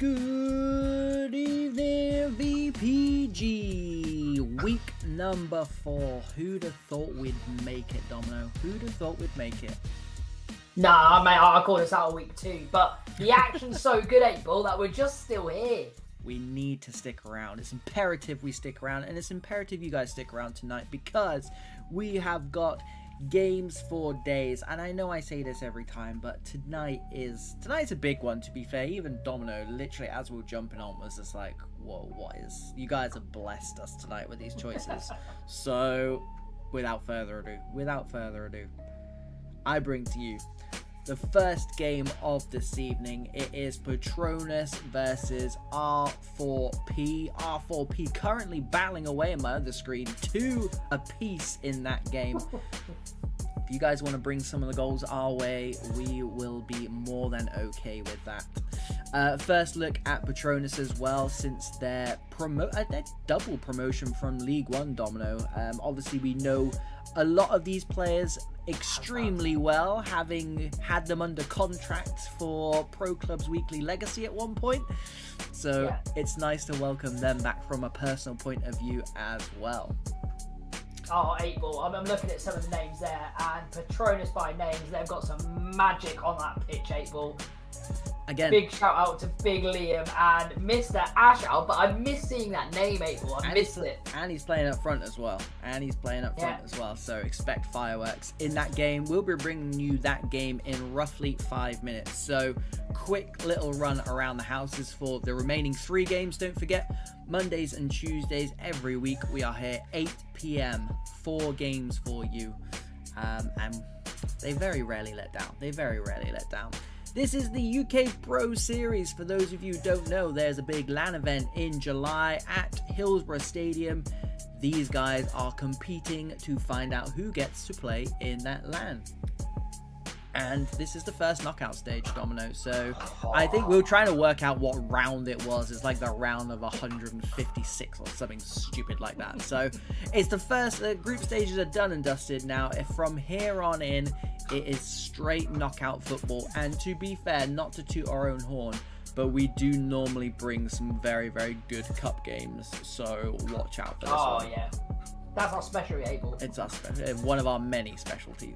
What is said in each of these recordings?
Good evening, VPG. Week number 4. Who'd have thought we'd make it, Domino? Who'd have thought we'd make it? Nah, mate, I called us out of week 2. But the action's so good, 8-Ball, that we're just still here. We need to stick around. It's imperative we stick around, and it's imperative you guys stick around tonight because we have got games for days. And I know I say this every time, but tonight's a big one, to be fair. Even Domino, literally, as we were jumping on, was just like, whoa, what is... You guys have blessed us tonight with these choices. So, without further ado, I bring to you the first game of this evening. It is Patronus versus R4P. R4P currently battling away in my other screen, 2 apiece in that game. If you guys want to bring some of the goals our way, we will be more than okay with that. First look at Patronus as well, since their double promotion from League One, Domino. Obviously, we know a lot of these players extremely well, having had them under contract for Pro Club's Weekly Legacy at one point. So yeah, it's nice to welcome them back from a personal point of view as well. Oh, 8-Ball. I'm looking at some of the names there, and Patronus by names, they've got some magic on that pitch, 8-Ball. Again, big shout out to Big Liam and Mr. Ashal, but I miss seeing that name, 8-Ball. I missed it. And he's playing up front as well. So expect fireworks in that game. We'll be bringing you that game in roughly 5 minutes. So quick little run around the houses for the remaining 3 games. Don't forget, Mondays and Tuesdays every week we are here 8 p.m. 4 games for you. And they very rarely let down. This is the UK Pro Series. For those of you who don't know, there's a big LAN event in July at Hillsborough Stadium. These guys are competing to find out who gets to play in that LAN. And this is the first knockout stage, Domino. So I think we're trying to work out what round it was. It's like the round of 156 or something stupid like that. So it's the first, group stages are done and dusted now. If from here on in, it is straight knockout football. And to be fair, not to toot our own horn, but we do normally bring some very, very good cup games. So watch out for this one. Oh, yeah. That's our specialty, 8-Ball. It's our one of our many specialties.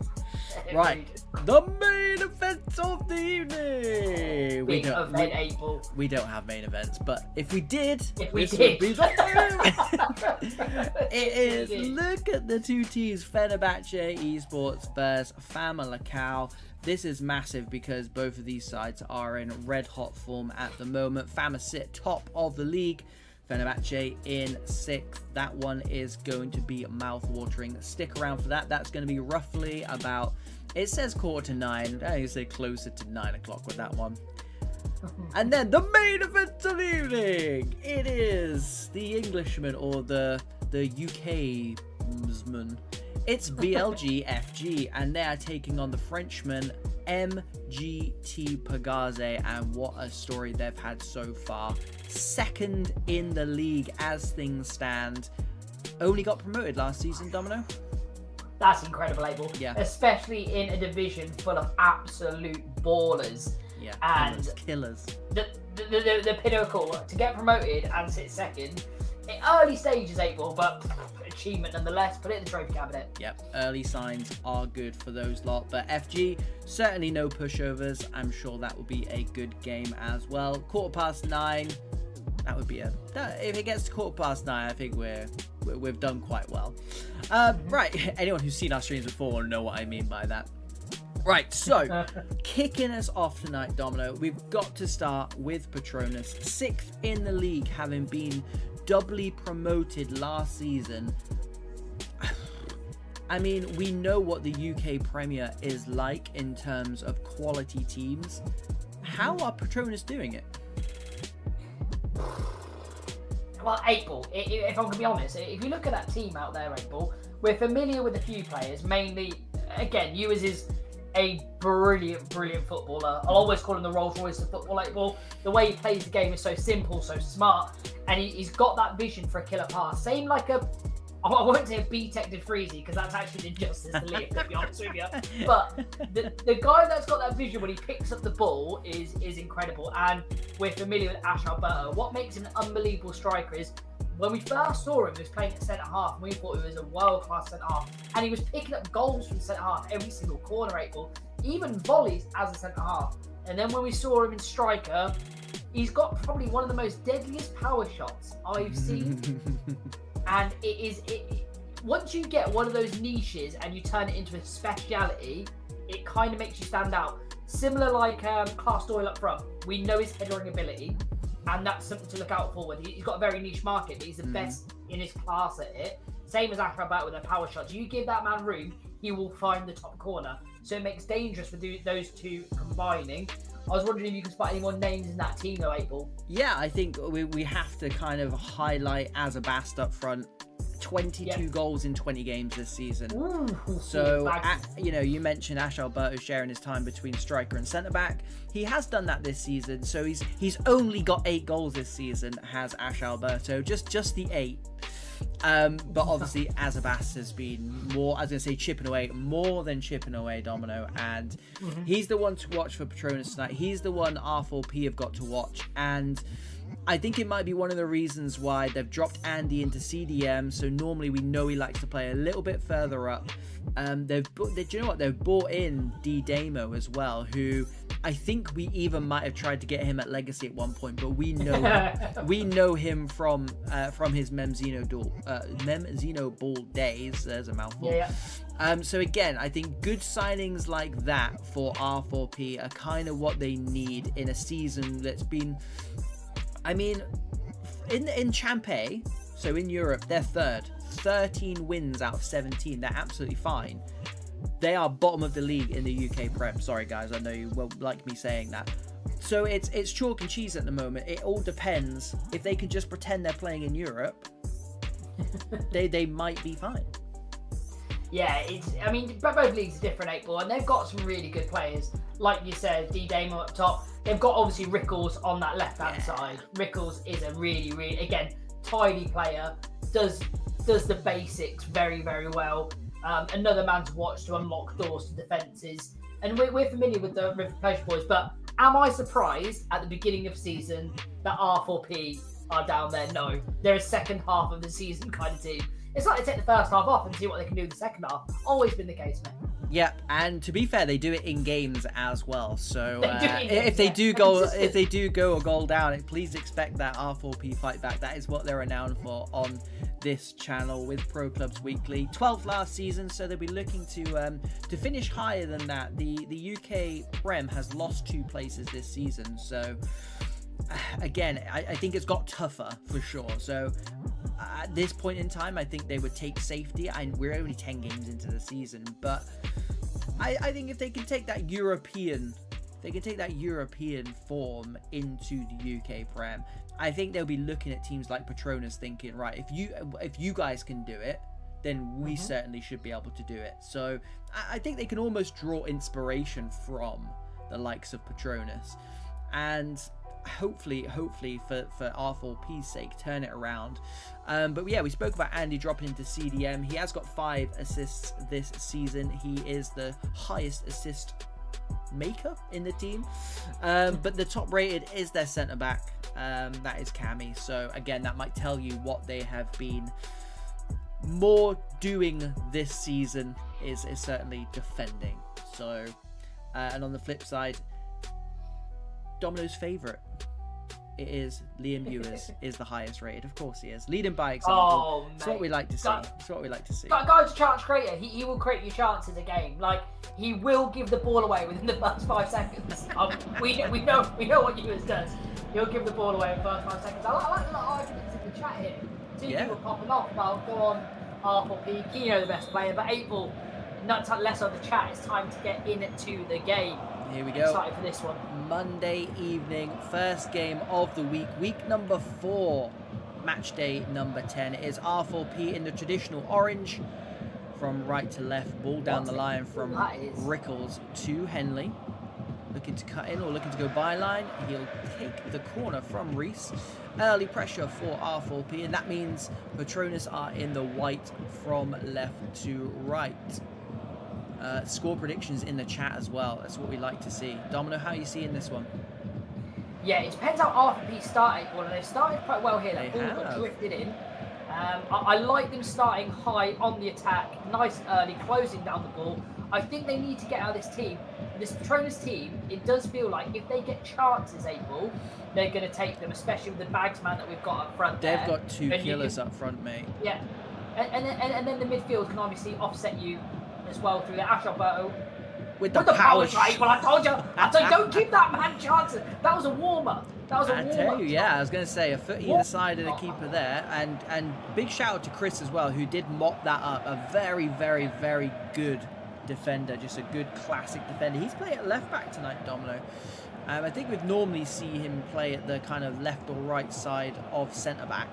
Right, the main event of the evening. Big event, 8-Ball. We don't have main events, but if we did, it is. Look at the 2 teams, Fenerbahce Esports versus Famalicao. This is massive because both of these sides are in red hot form at the moment. Fama sit top of the league. Fenerbahce in 6th. That one is going to be mouth-watering. Stick around for that. That's going to be roughly about, it says 8:45. I say closer to 9 o'clock with that one. And then the main event of the evening. It is the Englishman, or the UKsman. It's VLG FG, and they are taking on the Frenchman MGT PEGAZE, and what a story they've had so far. 2nd in the league as things stand. Only got promoted last season, Domino. That's incredible, 8-Ball. Yeah. Especially in a division full of absolute ballers. Yeah, and killers. The pinnacle to get promoted and sit 2nd. In early stages, 8-Ball, but achievement nonetheless. Put it in the trophy cabinet. Yep, early signs are good for those lot. But FG, certainly no pushovers. I'm sure that will be a good game as well. 9:15. That would be if it gets to 9:15, I think we've done quite well. Right, anyone who's seen our streams before will know what I mean by that. Right, so kicking us off tonight, Domino, we've got to start with Patronus, 6th in the league, having been doubly promoted last season. I mean, we know what the UK Premier is like in terms of quality teams. How are Patronus doing it? Well, 8-Ball, if I'm going to be honest, if you look at that team out there, 8-Ball, we're familiar with a few players, mainly, again, Ewers is a brilliant footballer. I'll always call him the Rolls Royce of football, 8-Ball. The way he plays the game is so simple, so smart, and he's got that vision for a killer pass. Same like a I won't say a B-tected Freezy because that's actually injustice to Liam, to be honest with you. But the guy that's got that vision when he picks up the ball is incredible. And we're familiar with Ash Alberto. What makes him an unbelievable striker is when we first saw him, he was playing at centre-half, and we thought he was a world-class centre-half. And he was picking up goals from centre-half every single corner, April, even volleys as a centre-half. And then when we saw him in striker, he's got probably one of the most deadliest power shots I've seen. And once you get one of those niches and you turn it into a speciality, it kind of makes you stand out. Similar like Klaas Doyle up front. We know his headering ability, and that's something to look out for. He's got a very niche market, but he's the best in his class at it. Same as Akrabat with their power shots. You give that man room, he will find the top corner. So it makes dangerous for those two combining. I was wondering if you could spot any more names in that team though, Abel. Yeah, I think we have to kind of highlight Azabast up front. 22 goals in 20 games this season. Ooh, so, you mentioned Ash Alberto sharing his time between striker and centre-back. He has done that this season. So he's only got 8 goals this season, has Ash Alberto. Just the 8. But obviously Azabast has been more, chipping away, Domino, and he's the one to watch for Patronus tonight. He's the one R4P have got to watch, and I think it might be one of the reasons why they've dropped Andy into CDM. So normally we know he likes to play a little bit further up. They've brought in D Damo as well, who I think we even might have tried to get him at Legacy at one point, but we know him from his Memzino Ball days. There's a mouthful. Yeah. So again, I think good signings like that for R4P are kind of what they need in a season that's been, in Champ-A, so in Europe, they're third. 13 wins out of 17. They're absolutely fine. They are bottom of the league in the UK Prem. Sorry, guys. I know you won't like me saying that. So it's chalk and cheese at the moment. It all depends. If they can just pretend they're playing in Europe, they might be fine. Yeah, both leagues are different, April, and they've got some really good players. Like you said, D Damo up top. They've got obviously Rickles on that left-hand side. Rickles is a really, really, again, tidy player. Does the basics very, very well. Another man to watch to unlock doors to defences. And we're familiar with the River Pleasure boys, but am I surprised at the beginning of season that R4P are down there? No. They're a second half of the season kind of team. It's like they take the first half off and see what they can do in the second half. Always been the case, man. Yep, and to be fair, they do it in games as well. So if they do go a goal down, please expect that R4P fight back. That is what they're renowned for on this channel with Pro Clubs Weekly. 12th last season, so they'll be looking to finish higher than that. The UK Prem has lost 2 places this season, so again, I think it's got tougher for sure. So at this point in time, I think they would take safety. We're only 10 games into the season, but I think if they can take that European form into the UK Prem, I think they'll be looking at teams like Patronus thinking, right, if you guys can do it, then we certainly should be able to do it. So I think they can almost draw inspiration from the likes of Patronus, and hopefully for R4P's sake, turn it around. But yeah, we spoke about Andy dropping into CDM. He has got 5 assists this season. He is the highest assist maker in the team, but the top rated is their centre back, that is Cammy. So again, that might tell you what they have been more doing this season is certainly defending. So and on the flip side, Domino's favourite, it is Liam Ewers is the highest rated. Of course he is. Leading by example. It's what we like to see. It's what we like to see. Guy's a chance creator. He will create you chances a game. Like, he will give the ball away within the first 5 seconds. We know what Ewers does. He'll give the ball away in the first 5 seconds. I like the arguments in the chat here. 2 people popping off. Well, go on, R4P. Kino, the best player, but April, not less on the chat. It's time to get into the game. Here we go. Excited for this one. Monday evening, first game of the week number 4, match day number 10. It is R4P in the traditional orange, from right to left, ball down the line from Rickles to Henley. looking to cut in or looking to go byline. He'll take the corner from Reese. Early pressure for R4P, and that means Patronus are in the white from left to right. Score predictions in the chat as well. That's what we like to see. Domino, how are you seeing this one? Yeah, it depends how R4P started. Well, they started quite well here. That ball got have. drifted in. I like them starting high on the attack, nice and early, closing down the ball. I think they need to get out of this team. This Patronus team, it does feel like if they get chances, April, they're going to take them, especially with the bagsman that we've got up front there. They've got two killers up front, mate. Yeah. And then the midfield can obviously offset you as well through the Ash Alberto. With the power drive. Well, I told you, don't give that man chances. That was a warmer. That was a warmer. I tell you, yeah, I was going to say a foot either side of the keeper there, and big shout out to Chris as well, who did mop that up. A very, very, very good defender, just a good classic defender. He's playing at left back tonight, Domino. I think we'd normally see him play at the kind of left or right side of centre back.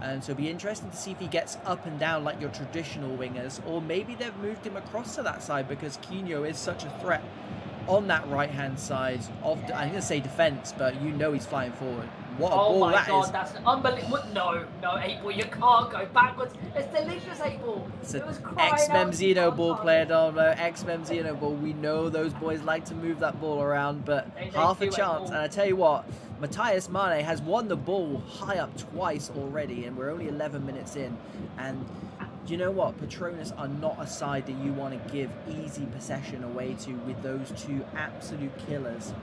And so it'll be interesting to see if he gets up and down like your traditional wingers, or maybe they've moved him across to that side because Quino is such a threat on that right-hand side of, I'm going to say defence, but you know he's flying forward. What a ball that is. Oh my God, that's an unbelievable. No, April, you can't go backwards. It's delicious, April. It's an ex-Memzino ball player, Domino. Ex-Memzino ball. We know those boys like to move that ball around, but half a chance. And I tell you what, Matthias Mane has won the ball high up twice already, and we're only 11 minutes in. And you know what? Patronus are not a side that you want to give easy possession away to with those two absolute killers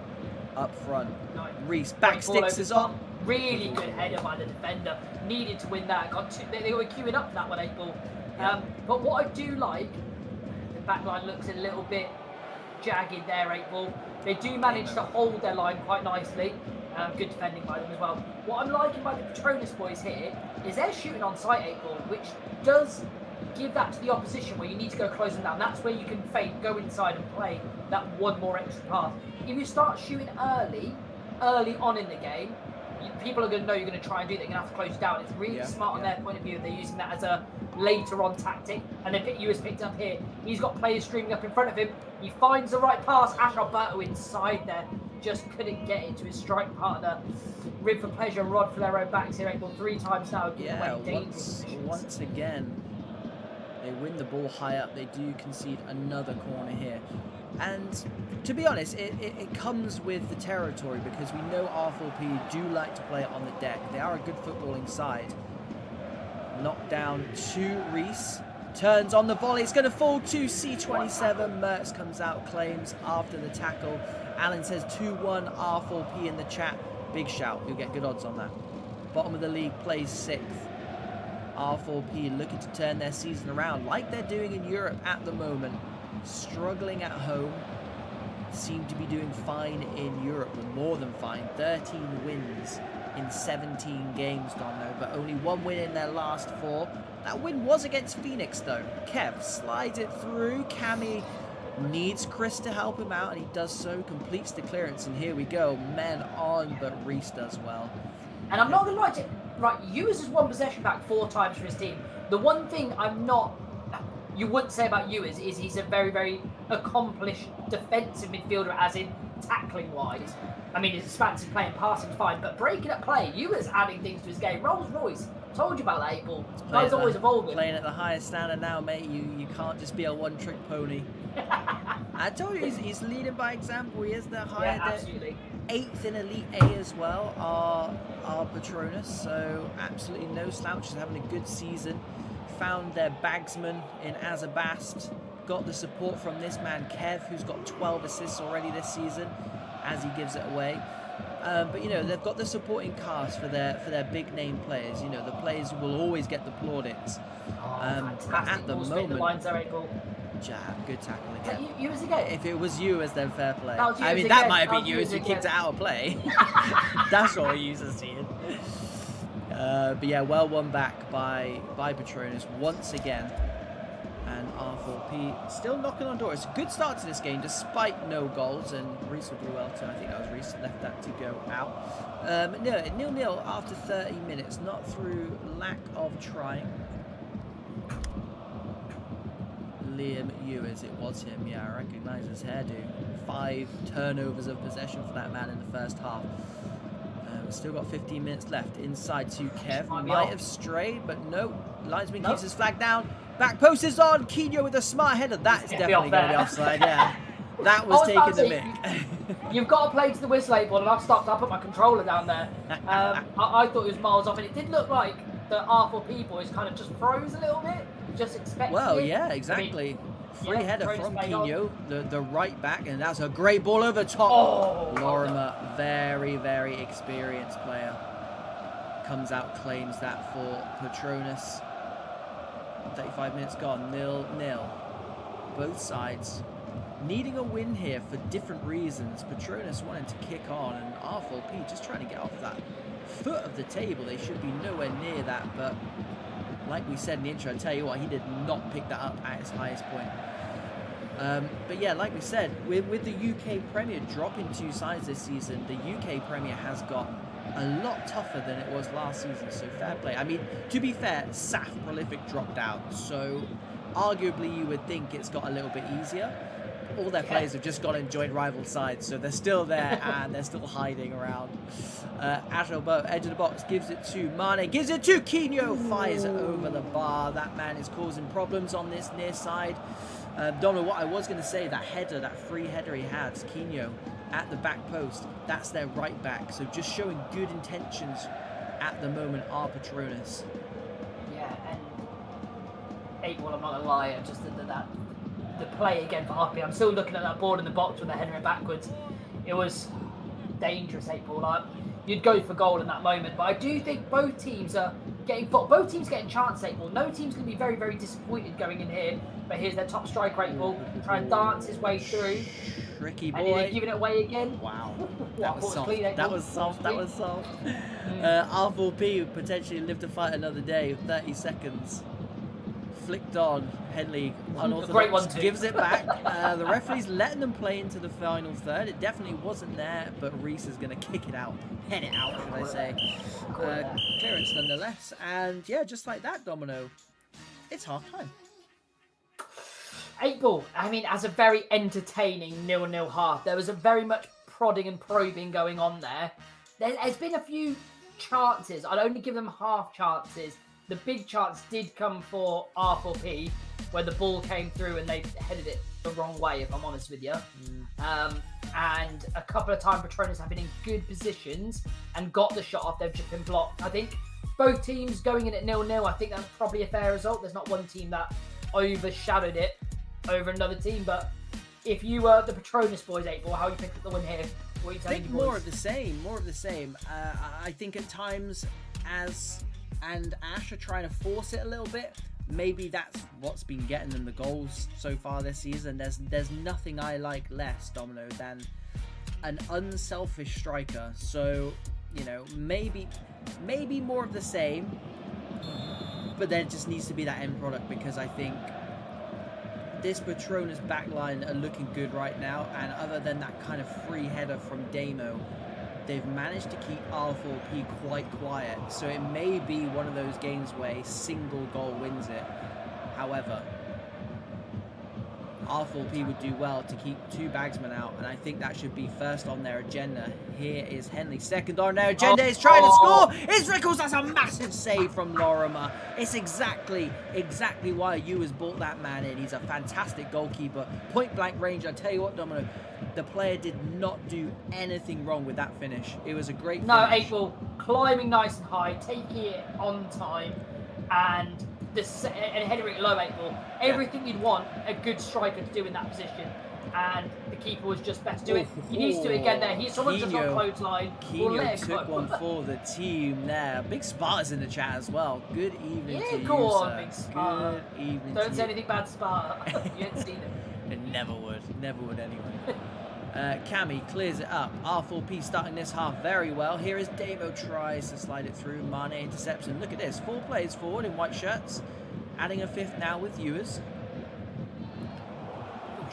up front. No. Reese, back sticks is on. Really good header by the defender. Needed to win that. They were queuing up for that one, April. But what I do like, the back line looks a little bit jagged there, April. They do manage to hold their line quite nicely. Good defending by them as well. What I'm liking by the Patronus boys here is they're shooting on sight, April, which does give that to the opposition where you need to go close them down. That's where you can fake, go inside and play that one more extra pass. If you start shooting early on in the game, people are going to know you're going to try and do it. They're going to have to close you down. It's really smart on their point of view. They're using that as a later on tactic. And then you has picked up here. He's got players streaming up in front of him. He finds the right pass. Ash Alberto inside there. Just couldn't get into his strike partner. Rib for pleasure, rod for their own backs here. April 3 times now. Once again, they win the ball high up. They do concede another corner here. And to be honest, it comes with the territory because we know R4P do like to play it on the deck. They are a good footballing side. Knocked down to Reese. Turns on the volley. It's going to fall to C27. Mertz comes out, claims after the tackle. Alan says 2-1 R4P in the chat. Big shout. You'll get good odds on that. Bottom of the league, plays 6th. R4P looking to turn their season around like they're doing in Europe at the moment. Struggling at home. Seem to be doing fine in Europe, but more than fine. 13 wins in 17 games, Domino, but only 1 win in their last 4. That win was against Phoenix, though. Kev slides it through. Cammy needs Chris to help him out, and he does so. Completes the clearance, and here we go. Men on, but Reese does well. And I'm not going to lie to you. Right, Ewers has won possession back 4 times for his team. The one thing you wouldn't say about Ewers is he's a very, very accomplished defensive midfielder, as in tackling-wise. I mean, his expansive play and passing's fine, but breaking up play, Ewers adding things to his game. Rolls Royce. Told you about that, April. Guy's always evolving. Playing at the highest standard now, mate. You can't just be a one-trick pony. I told you, he's leading by example. He is the higher. Yeah, absolutely. 8th in Elite A as well, are Patronus. So absolutely no slouches, having a good season. Found their bagsman in Azabast. Got the support from this man, Kev, who's got 12 assists already this season, as he gives it away. But, you know, they've got the supporting cast for their big-name players. You know, the players who will always get the plaudits. But at the moment... Jab, good tackle again. You was again? If it was you, then fair play. I mean, that might have been you as who kicked it out of play. That's what we used to see it. But yeah, well won back by Patronus once again. And R4P still knocking on doors. It's a good start to this game despite no goals, and Reese will do well too. I think that was Reese left that to go out. No, 0-0 after 30 minutes, not through lack of trying. Liam Ewers, it was him, yeah, I recognise his hairdo. 5 turnovers of possession for that man in the first half. We've still got 15 minutes left. Inside to Kev. Might have strayed, but no. Linesman keeps his flag down. Back post is on. Quino with a smart header. That is definitely going to be offside. Yeah, that was taking the mick. You've got to play to the whistle, 8 Ball, and I've stopped. I put my controller down there. I thought it was miles off, and it did look like the R4P boys kind of just froze a little bit. Just expected. Well, yeah, exactly. I mean, free header from Quino, the right back, and that's a great ball over top. Oh, Lorimer, very, very experienced player. Comes out, claims that for Patronus. 35 minutes gone, 0-0. Both sides needing a win here for different reasons. Patronus wanting to kick on, and R4P just trying to get off that foot of the table. They should be nowhere near that, but like we said in the intro, I tell you what, he did not pick that up at its highest point. But yeah, like we said, with the UK Premier dropping 2 sides this season, the UK Premier has got a lot tougher than it was last season, so fair play. I mean, to be fair, SAF Prolific dropped out, so arguably you would think it's got a little bit easier. All their players have just gone and joined rival sides, so they're still there and they're still hiding around. Ashelbo, edge of the box, gives it to Mane, gives it to Quino, fires it over the bar. That man is causing problems on this near side. Don't know what I was going to say, that header, that free header he had, Quino, at the back post, that's their right back. So just showing good intentions at the moment are Patronus. Yeah, and 8 Ball, I'm not going to lie, just the play again for RP. I'm still looking at that board in the box with the header backwards. It was dangerous, 8 Ball. You'd go for goal in that moment, but I do think both teams are getting chances, 8 Ball. No team's going to be very, very disappointed going in here. But here's their top striker, 8 Ball, trying to dance his way through. Tricky boy. And he's giving it away again. Wow. That was soft. That was soft. That was soft. R4P potentially live to fight another day. 30 seconds. Flicked on. Henley, unorthodox, gives it back. The referee's letting them play into the final third. It definitely wasn't there, but Reese is going to kick it out. Head it out, should I say. Clearance nonetheless. And yeah, just like that, Domino, it's half time. 8 Ball, I mean, as a very entertaining 0-0 half, there was a very much prodding and probing going on there. There's been a few chances. I'd only give them half chances. The big chance did come for R4P, where the ball came through and they headed it the wrong way, if I'm honest with you. And a couple of times Patronus have been in good positions and got the shot off. They've just been blocked. I think both teams going in at 0-0, I think that's probably a fair result. There's not one team that overshadowed it over another team, but if you were the Patronus boys, 8 Ball, how you picked up the win here? What are you telling I think more of the same. I think at times and Ash are trying to force it a little bit. Maybe that's what's been getting them the goals so far this season. There's nothing I like less, Domino, than an unselfish striker. So, you know, maybe more of the same, but there just needs to be that end product, because I think this Patronus backline are looking good right now, and other than that kind of free header from Damo, they've managed to keep R4P quite quiet. So it may be one of those games where a single goal wins it. However, R4P would do well to keep 2 bagsmen out, and I think that should be first on their agenda. Here is Henley, second on their agenda, is trying to score. It's Rickles, that's a massive save from Lorimer. It's exactly why you has brought that man in. He's a fantastic goalkeeper, point blank range. I tell you what, Domino, the player did not do anything wrong with that finish. It was a great finish. No, 8 Ball, climbing nice and high, taking it on time, and heading it low, 8 Ball. Everything you'd want a good striker to do in that position, and the keeper was just better to do it. He needs to do it again there. Someone just on clothesline. Quino took one for the team there. Big Sparta's in the chat as well. Good evening to you, go on, sir. Big Sparta. Good evening. Don't say anything bad to Sparta. You ain't seen him. It never would anyway. Cammy clears it up. R4P starting this half very well. Here is Davo, tries to slide it through. Mane intercepts, and look at this. 4 players forward in white shirts. Adding a 5th now with Ewers.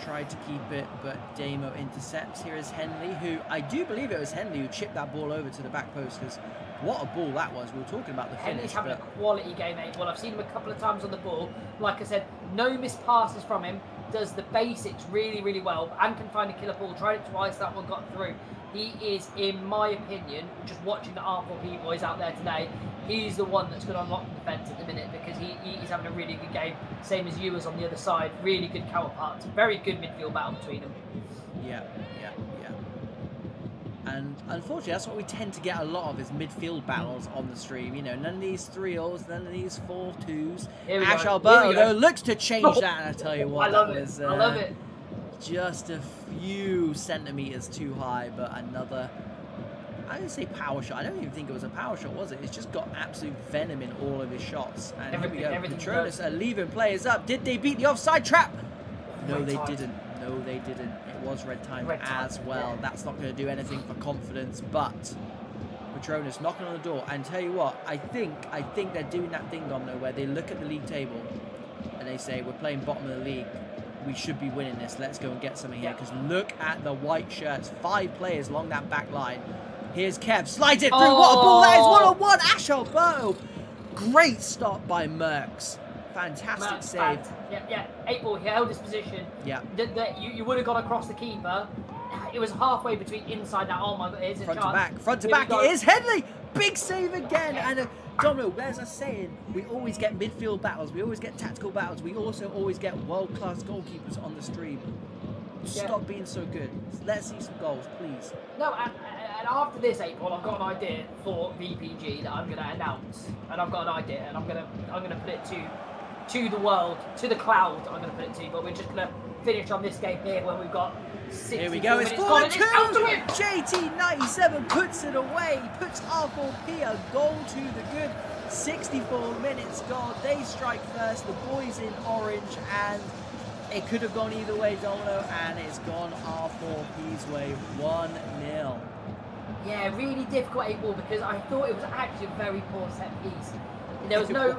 Tried to keep it, but Damo intercepts. Here is Henley, who I do believe it was Henley who chipped that ball over to the back post, because what a ball that was. We were talking about the finish. Henley's having a quality game, 8 Ball. I've seen him a couple of times on the ball. Like I said, no missed passes from him. does the basics really, really well and can find a killer ball. Tried it twice, that one got through. He is, in my opinion, just watching the R4P boys out there today, he's the one that's going to unlock the defence at the minute because he's having a really good game. Same as you was on the other side. Really good counterparts. Very good midfield battle between them. Yeah. And unfortunately, that's what we tend to get a lot of is midfield battles on the stream. You know, none of these 3-0s, none of these 4-2s. Ash Alberto, though, looks to change that, and I tell you what, I love it. Just a few centimetres too high, but another, I didn't say power shot. I don't even think it was a power shot, was it? It's just got absolute venom in all of his shots. And here we go. Patronus are leaving players up. Did they beat the offside trap? No, they didn't. No, they didn't. It was red time as well. Yeah. That's not going to do anything for confidence, but Patronus knocking on the door. And tell you what, I think they're doing that thing, Domino, where they look at the league table and they say, we're playing bottom of the league. We should be winning this. Let's go and get something here. Because look at the white shirts. 5 players along that back line. Here's Kev. Slides it through. What a ball that is. 1-on-1. Ash Alberto. Great stop by Merckx. Fantastic save. Yeah. 8-ball. He held his position. Yeah. You would have gone across the keeper. It was halfway between inside that. Oh my God. It is a front chance. to back. Front to back. It is Headley. Big save again. And Domino, there's a saying, we always get midfield battles. We always get tactical battles. We also always get world-class goalkeepers on the stream. Stop being so good. Let's see some goals, please. No, and after this 8-ball, I've got an idea for VPG that I'm going to announce. And I've got an idea, and I'm going to put it to the world, to the cloud. I'm going to put it to, but we're just going to finish on this game here when we've got 64 Here we go. It's 4-2. JT97 puts it away. Puts R4P a goal to the good. 64 minutes gone. They strike first. The boys in orange, and it could have gone either way, Domino, and it's gone R4P's way. 1-0. Yeah, really difficult 8-ball because I thought it was actually a very poor set piece. There was no.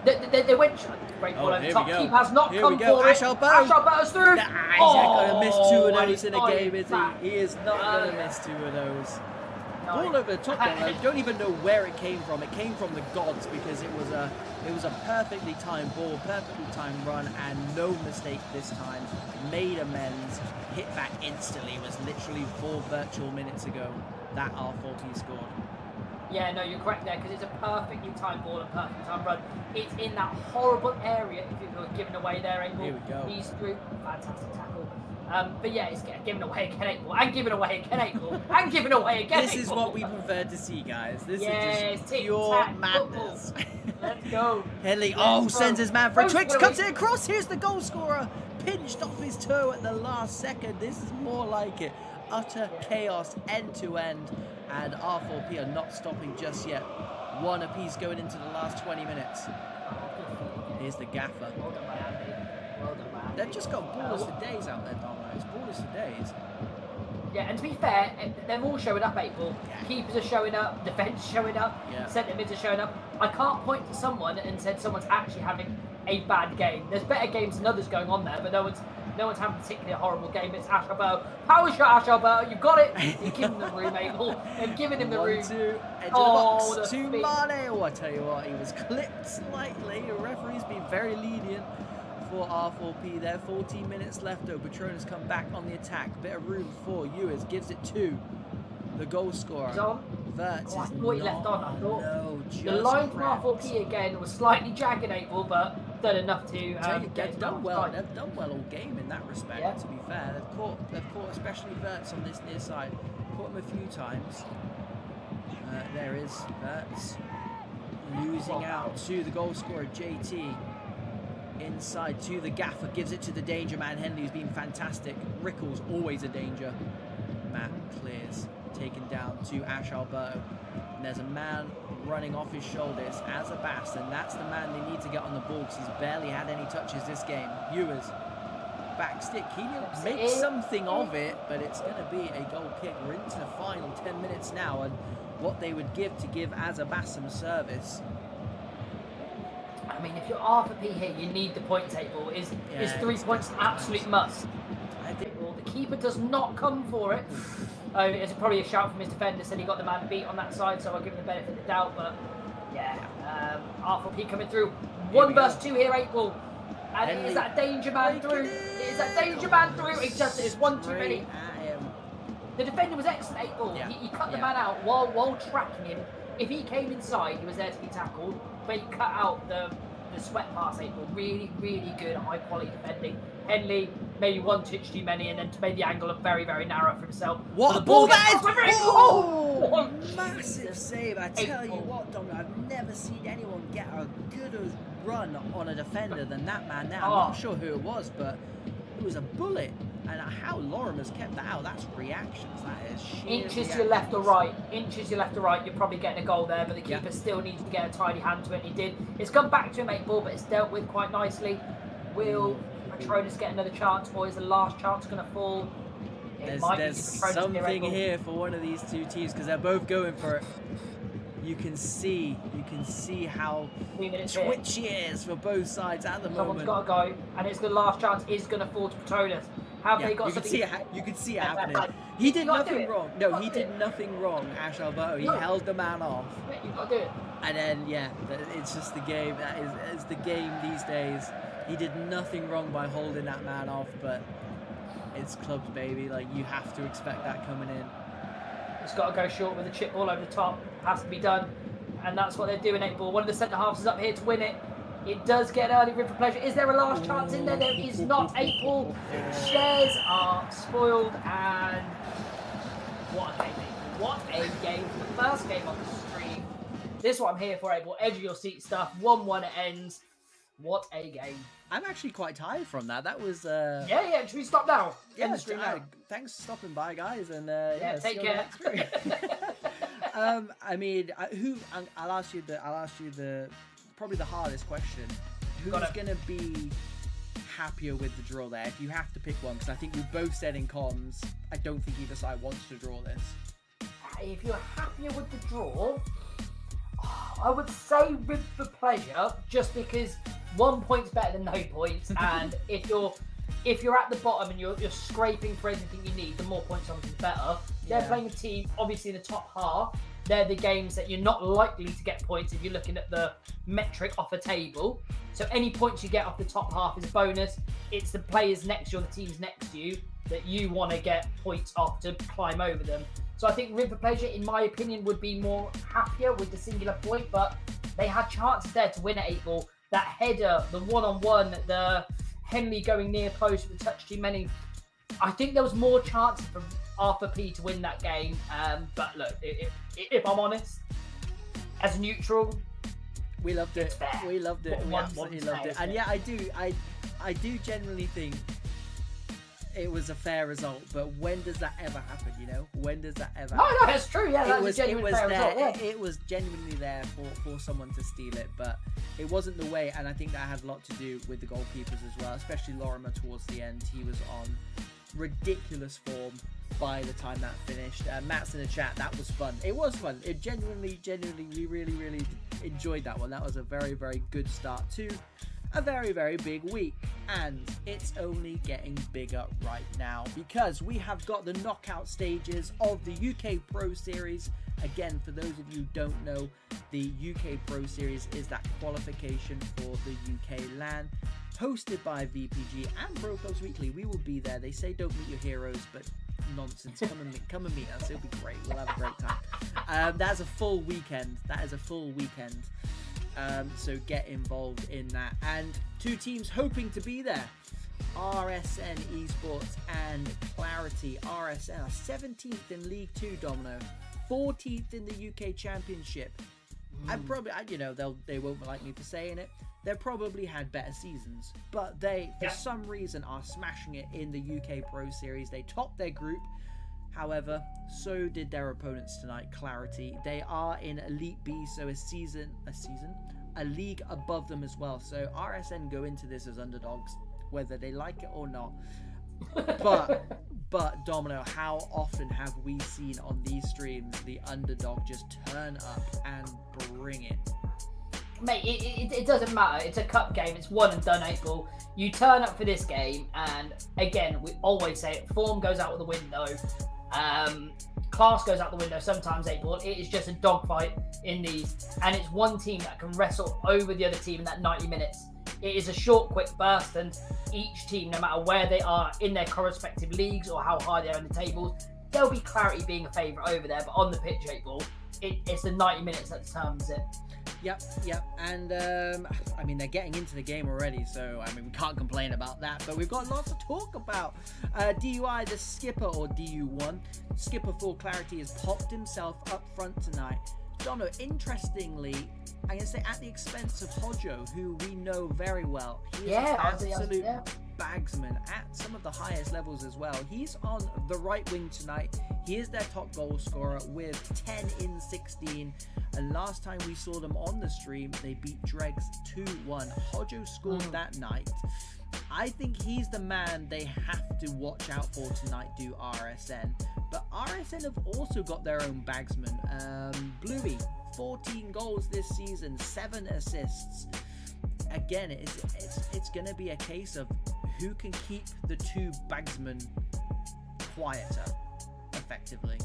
They went great ball over the top. Keeper has not come forward. Ash Alberto's through. He's not going to miss 2 of those in a game, is he? He is not going to miss 2 of those. Ball over the top. I don't even know where it came from. It came from the gods because it was a perfectly timed ball, perfectly timed run, and no mistake this time. Made amends. Hit back instantly. It was literally 4 virtual minutes ago that R4P scored. Yeah, no, you're correct there because it's a perfectly timed ball and perfectly timed run. It's in that horrible area if you were given away there, 8-ball. Here we go. He's through. Fantastic tackle. But yeah, it's given away again, 8-ball. And given away again, 8-ball. And given away again, 8-ball. This is what we prefer to see, guys. This is just pure madness. Let's go. Headley, sends his man for a Twix. Cuts it across. Here's the goal scorer. Pinched off his toe at the last second. This is more like it. Utter chaos end to end. And R4P are not stopping just yet. 1 apiece going into the last 20 minutes. Here's the gaffer. Well done by Andy. Well done by Andy. They've just got ballers for days out there, Domino. It's ballers for days. Yeah, and to be fair, they're all showing up, 8-ball. Yeah. Keepers are showing up, defence showing up, centre mids are showing up. I can't point to someone and said someone's actually having a bad game. There's better games than others going on there, but no one's having a particularly horrible game. It's Ash Alberto. Power shot, Ash Alberto. You've got it. You've given him the room, 8-ball. They've given him the room. 1-2, edge of the box to Mane. Oh, I tell you what, he was clipped slightly. The referee's been very lenient for R4P there. 14 minutes left though. Patronus come back on the attack. Bit of room for Ewers. Gives it to the goal scorer. He's on. Verts I thought he left on. I thought. No, the line from R4P again was slightly jagged, 8-ball, but done enough to they've done well. They've done well all game in that respect. Yeah. To be fair, they've caught especially Verts on this near side. Caught him a few times. There is Verts losing out to the goal scorer JT. Inside to the gaffer, gives it to the danger man Henley, who's been fantastic. Rickles always a danger. Matt clears, taken down to Ash Alberto. And there's a man running off his shoulders as a Bass, and that's the man they need to get on the ball because he's barely had any touches this game. Ewers, back stick, he makes something of it, but it's going to be a goal kick. We're into the final 10 minutes now, and what they would give to give Azabass some service. I mean, if you're R4P here, you need the point table. Is 3 points an absolute must? I think the keeper does not come for it. It's probably a shout from his defender, said he got the man beat on that side, so I'll give him the benefit of the doubt. But yeah, R4P coming through. 1 versus 2 here, 8-ball. And it is that danger man through. It is that danger man through. It's one too many. The defender was excellent, 8-ball. Yeah. He cut the man out while tracking him. If he came inside, he was there to be tackled. But he cut out the sweat pass, 8-ball. Really, really good, high quality defending. Henley, maybe one touch too many, and then made the angle look very, very narrow for himself. What a ball that is! Oh, massive save! I tell you what, Dom, I've never seen anyone get a good run on a defender than that man now. I'm not sure who it was, but it was a bullet. And how Lorem has kept that out, that's reactions. That is sheer inches to your left or right. Inches to your left or right, you're probably getting a goal there, but the keeper still needs to get a tidy hand to it, and he did. It's come back to him, 8-ball, but it's dealt with quite nicely. Will Patronus get another chance, or is the last chance going to fall? There's something here for one of these two teams, because they're both going for it. You can see how twitchy it is for both sides at the moment. Someone's got to go, and it's the last chance is going to fall to Patronus. Have they got something? You can see it happening. He did nothing wrong. No, he did nothing wrong, Ash Alberto. He held the man off. You've got to do it. And then, yeah, it's just the game. That is the game these days. He did nothing wrong by holding that man off, but it's clubs, baby. Like, you have to expect that coming in. It's got to go short with a chip ball over the top. Has to be done. And that's what they're doing, 8-ball. One of the centre-halves is up here to win it. It does get early rid for pleasure. Is there a last chance in there? There is not, 8-ball. Shares are spoiled, and what a game, 8-ball. What a game. The first game on the stream. This is what I'm here for, 8-ball. Edge of your seat stuff. 1-1 it ends. What a game. I'm actually quite tired from that. That was... Yeah. Should we stop now? Yeah, the stream now. Thanks for stopping by, guys. And take care. I mean, I'll ask you the probably the hardest question. Who's going to be happier with the draw there? If you have to pick one, because I think we both said in comms, I don't think either side wants to draw this. If you're happier with the draw, I would say with the pleasure, just because 1 point's better than no points, and if you're at the bottom and you're scraping for everything you need, the more points obviously the better. They're playing a team, obviously in the top half. They're the games that you're not likely to get points if you're looking at the metric off a table. So any points you get off the top half is a bonus. It's the players next to you or the teams next to you that you want to get points off to climb over them. So I think River Pleasure, in my opinion, would be more happier with the singular point, but they had chances there to win at 8-ball. That header, the one-on-one, the Henley going near post with a touch too many. I think there was more chances for Arthur P to win that game. But look, if I'm honest, as neutral, we loved it. We loved it. We absolutely loved it. And yeah, I do generally think it was a fair result. But when does that ever happen? You know, when does that ever? No, that's true. Yeah, that was a genuine fair result. Yeah. It was genuinely there for someone to steal it, but it wasn't the way. And I think that had a lot to do with the goalkeepers as well, especially Lorimer towards the end. He was on ridiculous form by the time that finished. Matt's in the chat, that was fun. It was fun. It genuinely, we really enjoyed that one. That was a very, very good start to a very, very big week. And it's only getting bigger right now because we have got the knockout stages of the UK Pro Series. Again, for those of you who don't know, the UK Pro Series is that qualification for the UK LAN, hosted by VPG and Pro Clubs Weekly. We will be there. They say don't meet your heroes, but nonsense. Come and meet us. It'll be great. We'll have a great time. That's a full weekend. That is a full weekend. So get involved in that. And two teams hoping to be there. RSN ESPORTS and Clarity. RSN are 17th in League 2, Domino. 14th in the UK Championship. And probably, they won't like me for saying it. They've probably had better seasons, but they, for some reason, are smashing it in the UK Pro Series. They topped their group. However, so did their opponents tonight, Clarity. They are in Elite B, so a league above them as well. So RSN go into this as underdogs, whether they like it or not. But Domino, how often have we seen on these streams the underdog just turn up and bring it? Mate, it doesn't matter. It's a cup game. It's one and done, 8-ball. You turn up for this game, and again, we always say it, form goes out the window. Class goes out the window sometimes, 8-ball. It is just a dogfight in these, and it's one team that can wrestle over the other team in that 90 minutes. it is a short, quick burst, and each team, no matter where they are in their correspective leagues or how high they are in the tables, there'll be clarity being a favourite over there. But on the pitch, 8-ball, it's the 90 minutes that determines it. Yep. And I mean, they're getting into the game already, so I mean, we can't complain about that. But we've got lots to talk about. DUI, the skipper, or DU1, skipper for clarity, has popped himself up front tonight. Dono, interestingly, I'm going to say at the expense of Hojo, who we know very well. He is an absolute bagsman at some of the highest levels as well. He's on the right wing tonight. He is their top goal scorer with 10 in 16. And last time we saw them on the stream, they beat Dregs 2-1. Hojo scored that night. I think he's the man they have to watch out for tonight, do RSN. But RSN have also got their own bagsman. Bluey, 14 goals this season, 7 assists. Again, it's going to be a case of who can keep the two bagsmen quieter, effectively.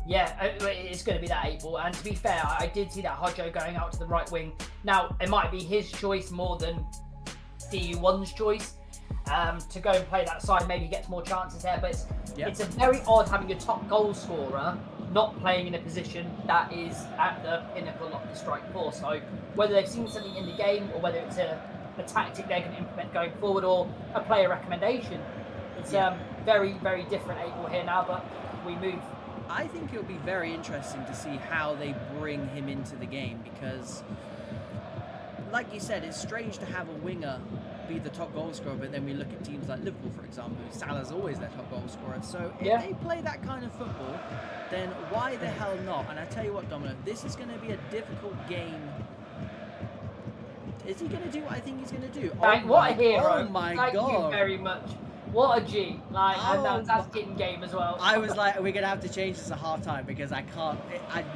Yeah, it's going to be that 8-ball. And to be fair, I did see that Hojo going out to the right wing. Now, it might be his choice more than DU1's choice to go and play that side. Maybe he gets more chances there. But it's a very odd having your top goal scorer not playing in a position that is at the pinnacle of the strike force. So whether they've seen something in the game or whether it's a tactic they're going to implement going forward or a player recommendation, it's very, very different 8-ball here now, but we move. I think it'll be very interesting to see how they bring him into the game because, like you said, it's strange to have a winger be the top goal scorer, but then we look at teams like Liverpool, for example, Salah's always their top goal scorer. So if they play that kind of football, then why the hell not? And I tell you what, Dominic, this is going to be a difficult game. Is he going to do what I think he's going to do? What a hero. Oh my God. Thank you very much. What a G. And that's in game as well. I was like, we're going to have to change this at half-time because I can't...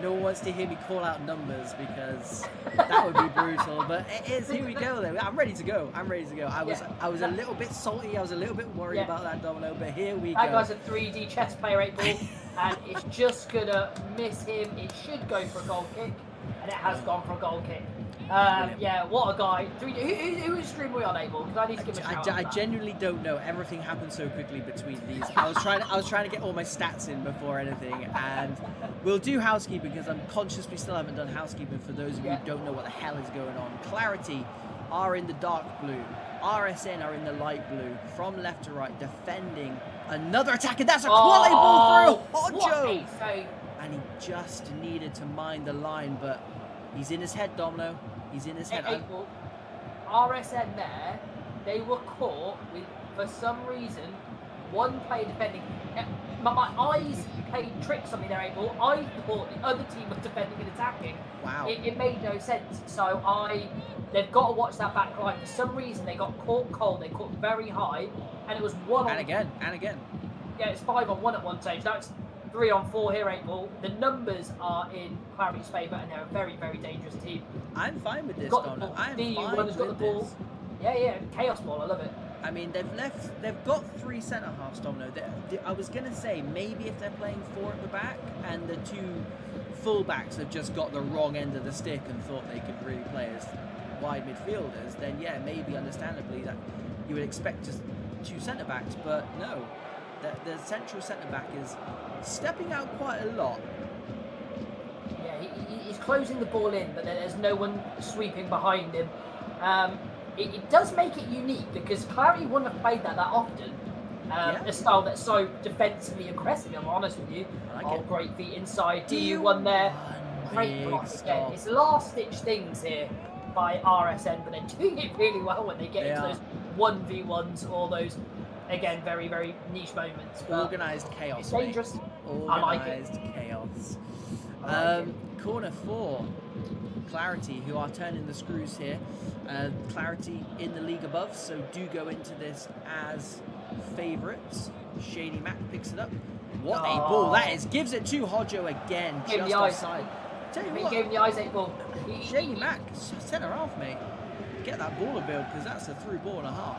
no one wants to hear me call out numbers because that would be brutal. But it is. Here we go, though. I'm ready to go. I was a little bit salty. I was a little bit worried about that, Domino. But here we go. That guy's a 3D chess player, 8-ball. And it's just going to miss him. It should go for a goal kick. And it has gone for a goal kick. Yeah, what a guy. Whose stream are we on, 8-ball? Because I need to give a shout out. I genuinely don't know. Everything happened so quickly between these. I was trying to get all my stats in before anything, and we'll do housekeeping because I'm conscious we still haven't done housekeeping for those of you who don't know what the hell is going on. Clarity are in the dark blue. RSN are in the light blue. From left to right, defending. Another attack, and that's a quality ball through Hojo. And he just needed to mind the line, but he's in his head, Domino. He's in his head. RSN there, they were caught with, for some reason, one player defending. My eyes played tricks on me there, 8-ball. I thought the other team was defending and attacking. Wow. It made no sense. So they've got to watch that back line. For some reason, they got caught cold. They caught very high, and it was one and again. Yeah, it's 5-on-1 at one stage. That's 3-on-4 here, 8-ball. The numbers are in Clarity's favour, and they're a very, very dangerous team. I'm fine with this, Donna. I'm fine with got the ball. this. Yeah, chaos ball. I love it. I mean, they've got 3 centre halves, Domino. I was gonna say maybe if they're playing 4 at the back and the 2 fullbacks have just got the wrong end of the stick and thought they could really play as wide midfielders, then yeah, maybe understandably that you would expect just 2 centre backs, but no. The central centre-back is stepping out quite a lot. Yeah, he's closing the ball in, but there's no one sweeping behind him. It does make it unique because Clarity wouldn't have played that often. A style that's so defensively aggressive, I'm honest with you. Great feet inside. DU1 there. Great block again. It's last-ditch things here by RSN, but they're doing it really well when they get into those 1v1s or those... Again, very, very niche moments. Organised chaos. It's dangerous. Organised chaos. Corner 4. Clarity, who are turning the screws here. Clarity in the league above, so do go into this as favourites. Shady Mac picks it up. What a ball that is. Gives it to Hojo again. Give just offside. Tell you what. Gave him the eyes, 8-ball. Shady Mac, centre half, mate. Get that ball a build because that's a through ball and a half.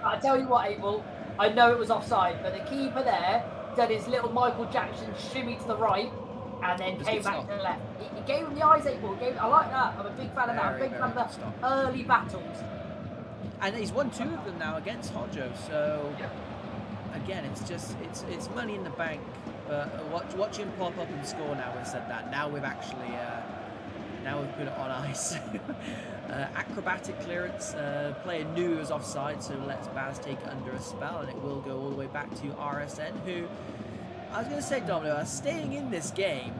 I tell you what, 8-ball, I know it was offside, but the keeper there did his little Michael Jackson shimmy to the right, and then came back to the left. He gave him the eyes 8-ball. I like that. I'm a big fan of that. I'm a big fan of the early battles. And he's won 2 of them now against Hodjo. So again, it's money in the bank. But watch him pop up and score now. We've said that. Now we've actually now we've put it on ice. Acrobatic clearance. Player knew he was offside, so lets Baz take it under a spell, and it will go all the way back to RSN, who I was going to say, Domino, are staying in this game.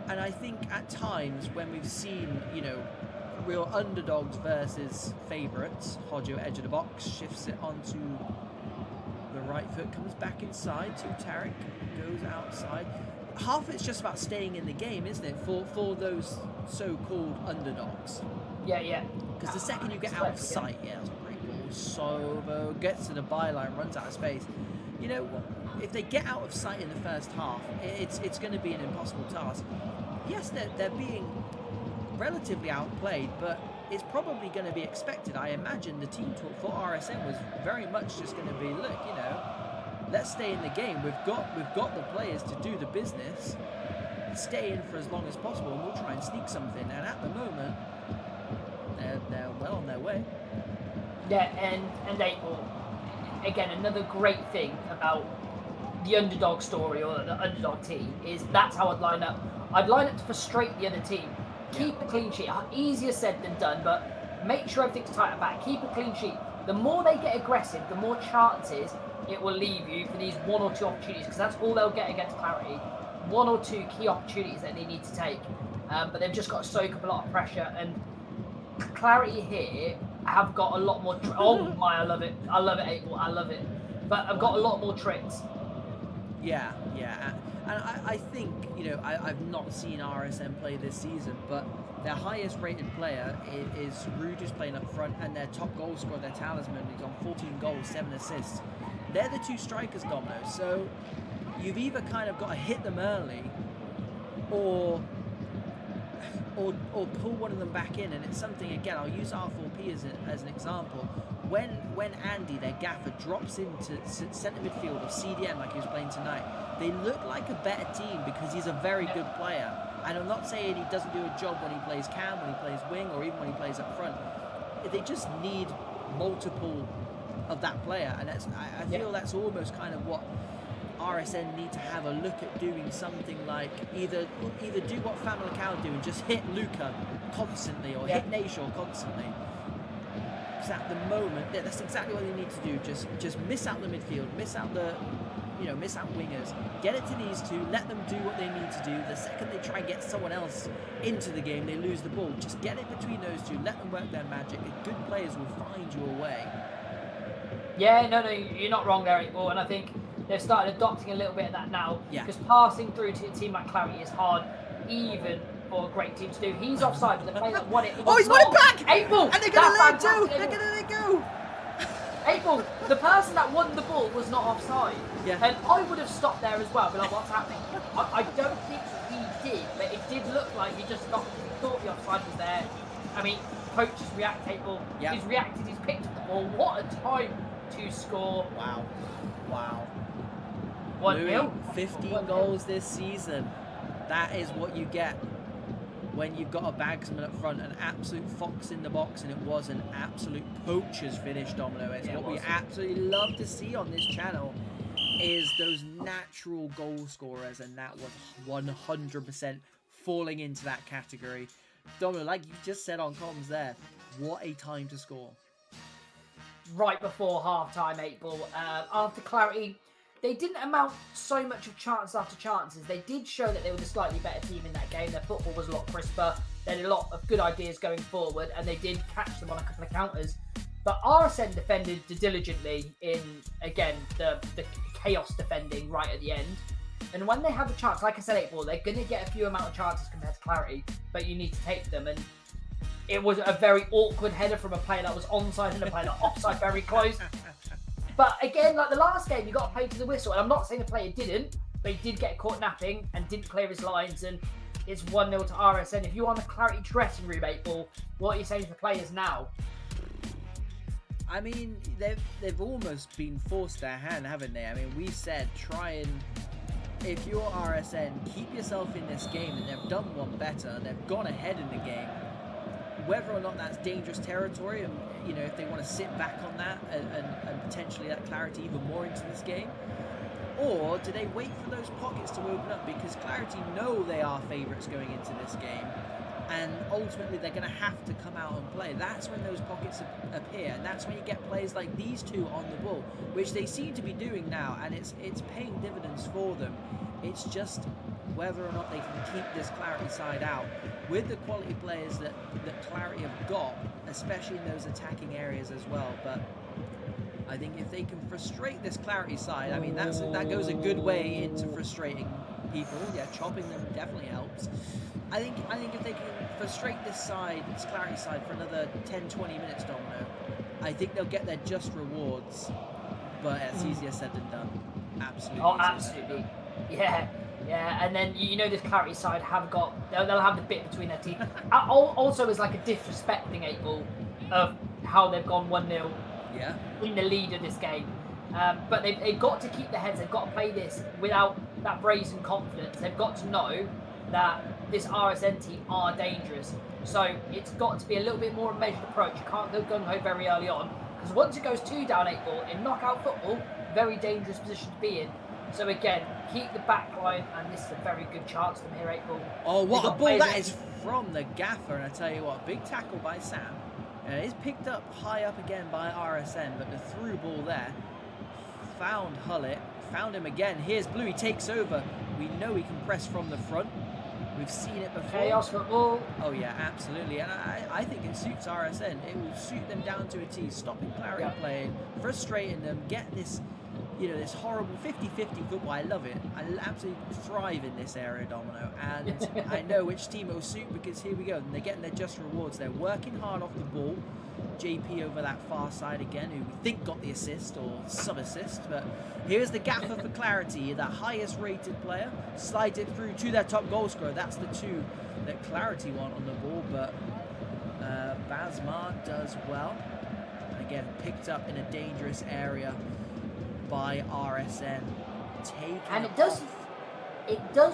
And I think at times when we've seen, you know, real underdogs versus favourites, Hodjo edge of the box, shifts it onto the right foot, comes back inside to Tarek, goes outside. Half of it's just about staying in the game, isn't it, for those so-called underdogs? Yeah. Because the second you get out of sight, that's a great ball. Sovo gets to the byline, runs out of space. You know, if they get out of sight in the first half, it's going to be an impossible task. Yes, they're being relatively outplayed, but it's probably going to be expected. I imagine the team talk for RSN was very much just going to be, look, you know, let's stay in the game. We've got the players to do the business. Stay in for as long as possible, and we'll try and sneak something. And at the moment, they're well on their way. Yeah, and 8-ball. Again, another great thing about the underdog story or the underdog team is that's how I'd line up. I'd line up to frustrate the other team. Keep a clean sheet. Easier said than done, but make sure everything's tight at back. Keep a clean sheet. The more they get aggressive, the more chances it will leave you for these 1 or 2 opportunities, because that's all they'll get against Clarity. 1 or 2 key opportunities that they need to take. But they've just got to soak up a lot of pressure. And Clarity here have got a lot more... oh my, I love it. I love it, 8-ball. I love it. But I've got a lot more tricks. Yeah. And I think, you know, I've not seen RSN play this season, but their highest rated player is Rude, who's playing up front, and their top goal scorer, their talisman, who's on 14 goals, 7 assists. They're the 2 strikers, Domino. So you've either kind of got to hit them early or pull one of them back in. And it's something, again, I'll use R4P as an example. When Andy, their gaffer, drops into centre midfield or CDM like he was playing tonight, they look like a better team because he's a very good player. And I'm not saying he doesn't do a job when he plays cam, when he plays wing, or even when he plays up front. They just need multiple of that player, and I feel that's almost kind of what RSN need to have a look at doing. Something like either do what Famalicao do and just hit Luca constantly, or hit Nashaw constantly. Because at the moment, that's exactly what they need to do. Just miss out the midfield, miss out wingers, get it to these 2, let them do what they need to do. The second they try and get someone else into the game, they lose the ball. Just get it between those 2, let them work their magic. The good players will find you a way. Yeah, no, you're not wrong there, 8-ball, and I think they've started adopting a little bit of that now. Yeah. Because passing through to a team like Clarity is hard, even for a great team to do. He's offside, but the player that won it. He's won it back! 8-ball! And they're going to let it go! They're going to let it go! 8-ball, the person that won the ball was not offside. Yeah. And I would have stopped there as well, but like, what's happening? I don't think he did, but it did look like he just stopped. He thought the offside was there. I mean, coach has reacted, 8-ball. Yep. He's reacted, he's picked up the ball. What a time to score. Wow. 1-0. 15 goals this season. That is what you get when you've got a bagsman up front, an absolute fox in the box, and it was an absolute poacher's finish, Domino. It's what we absolutely love to see on this channel is those natural goal scorers, and that was 100% falling into that category. Domino, like you just said on comms there, what a time to score. Right before half-time, 8-ball. After Clarity, they didn't amount so much of chance after chances. They did show that they were the slightly better team in that game. Their football was a lot crisper. They had a lot of good ideas going forward, and they did catch them on a couple of counters. But RSN defended diligently in, again, the chaos defending right at the end. And when they have a chance, like I said, 8-ball, they're going to get a few amount of chances compared to Clarity, but you need to take them. And it was a very awkward header from a player that was onside and a player that offside very close. But again, like the last game, you got to play to the whistle. And I'm not saying the player didn't, but he did get caught napping and didn't clear his lines. And it's 1-0 to RSN. If you're on the Clarity dressing room, 8-ball, what are you saying to the players now? I mean, they've almost been forced their hand, haven't they? I mean, we said try and if you're RSN, keep yourself in this game, and they've done one better. They've gone ahead in the game. Whether or not that's dangerous territory, and you know, if they want to sit back on that and potentially let Clarity even more into this game, or do they wait for those pockets to open up, because Clarity know they are favourites going into this game, and ultimately they're going to have to come out and play. That's when those pockets appear, and that's when you get players like these two on the ball, which they seem to be doing now, and it's paying dividends for them. It's just whether or not they can keep this Clarity side out with the quality players that Clarity have got, especially in those attacking areas as well. But I think if they can frustrate this Clarity side, I mean, that goes a good way into frustrating people. Yeah, chopping them definitely helps. I think if they can frustrate this Clarity side for another 10-20 minutes, Domino, I think they'll get their just rewards. But it's easier said than done. Absolutely. Oh, absolutely. Yeah. Yeah, and then you know this Clarity side they'll have the bit between their teeth. Also, is like a disrespecting 8-Ball of how they've gone 1-0 in the lead of this game. But they've got to keep their heads. They've got to play this without that brazen confidence. They've got to know that this RSN team are dangerous. So it's got to be a little bit more of a measured approach. You can't go gung-ho very early on, because once it goes 2 down 8-Ball in knockout football, very dangerous position to be in. So again, keep the back line, and this is a very good chance from here, 8-Ball. Oh, what a ball that is from the gaffer, and I tell you what, big tackle by Sam. It's picked up high up again by RSN, but the through ball there found Hullet, found him again. Here's Blue, he takes over. We know he can press from the front. We've seen it before. Chaos football. Oh yeah, absolutely, and I think it suits RSN. It will suit them down to a T, stopping Clarity playing, frustrating them, get this, you know, this horrible 50-50 football. I love it. I absolutely thrive in this area, Domino, and I know which team it will suit, because here we go. And they're getting their just rewards. They're working hard off the ball. JP over that far side again, who we think got the assist or sub-assist, but here's the gaffer for Clarity, the highest rated player, slides it through to their top goal scorer. That's the two that Clarity want on the ball, but Basmar does well. Again, picked up in a dangerous area by RSN. And it does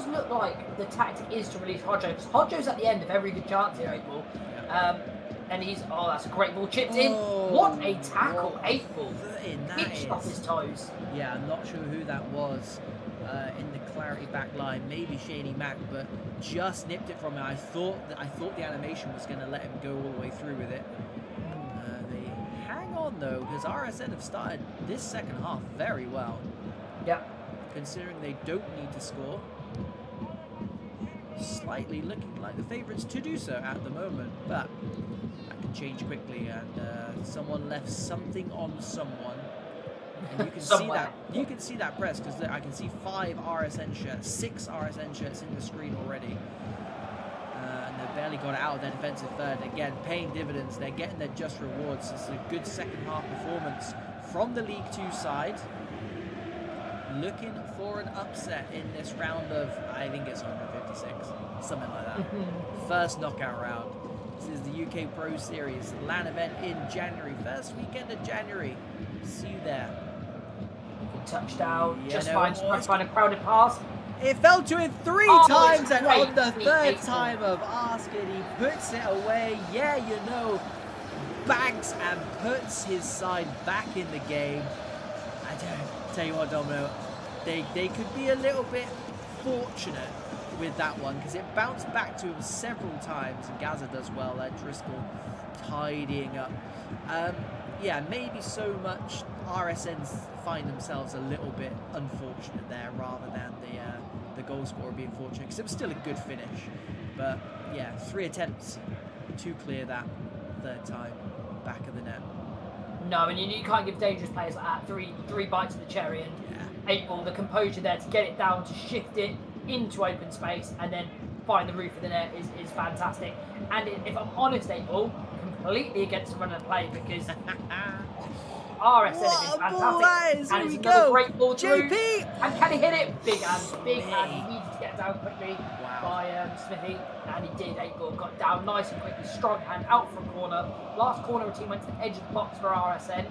look like the tactic is to release Hodjo, because Hodjo's at the end of every good chance here, 8-Ball. And that's a great ball chipped in. What a tackle, 8-Ball. Pitched off his toes. Yeah, I'm not sure who that was in the Clarity back line. Maybe Shaney Mack, but just nipped it from him. I thought the animation was going to let him go all the way through with it. They hang on though, because RSN have started this second half very well. Yep. Considering they don't need to score. Slightly looking like the favourites to do so at the moment, but that can change quickly, and someone left something on someone, and you can see that. You can see that press, because I can see 5 RSN shirts, 6 RSN shirts in the screen already, and they've barely got it out of their defensive third. Again, paying dividends. They're getting their just rewards. This is a good second half performance from the League 2 side. Looking for an upset in this round of, I think it's 156, something like that. First knockout round. This is the UK Pro Series LAN event in January. First weekend of January. See you there. Touchdown. Just find a crowded pass. It fell to him 3 times, and on the 3rd time of asking, he puts it away. Yeah, you know, bags and puts his side back in the game. Tell you what, Domino, they could be a little bit fortunate with that one, because it bounced back to him several times, and Gaza does well there. Driscoll tidying up. Yeah, maybe so much RSNs find themselves a little bit unfortunate there, rather than the goal scorer being fortunate, because it was still a good finish. But yeah, 3 attempts to clear that 3rd time, back of the net. No, and you can't give dangerous players like that three bites of the cherry, and 8-Ball, the composure there to get it down, to shift it into open space, and then find the roof of the net is fantastic. And if I'm honest, 8-Ball, completely against the run of play, because RSN have been fantastic. And it's another great ball through. JP! And can he hit it? Big hand. He needed to get down quickly by Smithy, and he did. 8-Ball got down nice and quickly, strong hand out from corner. Last corner, the team went to the edge of the box for RSN.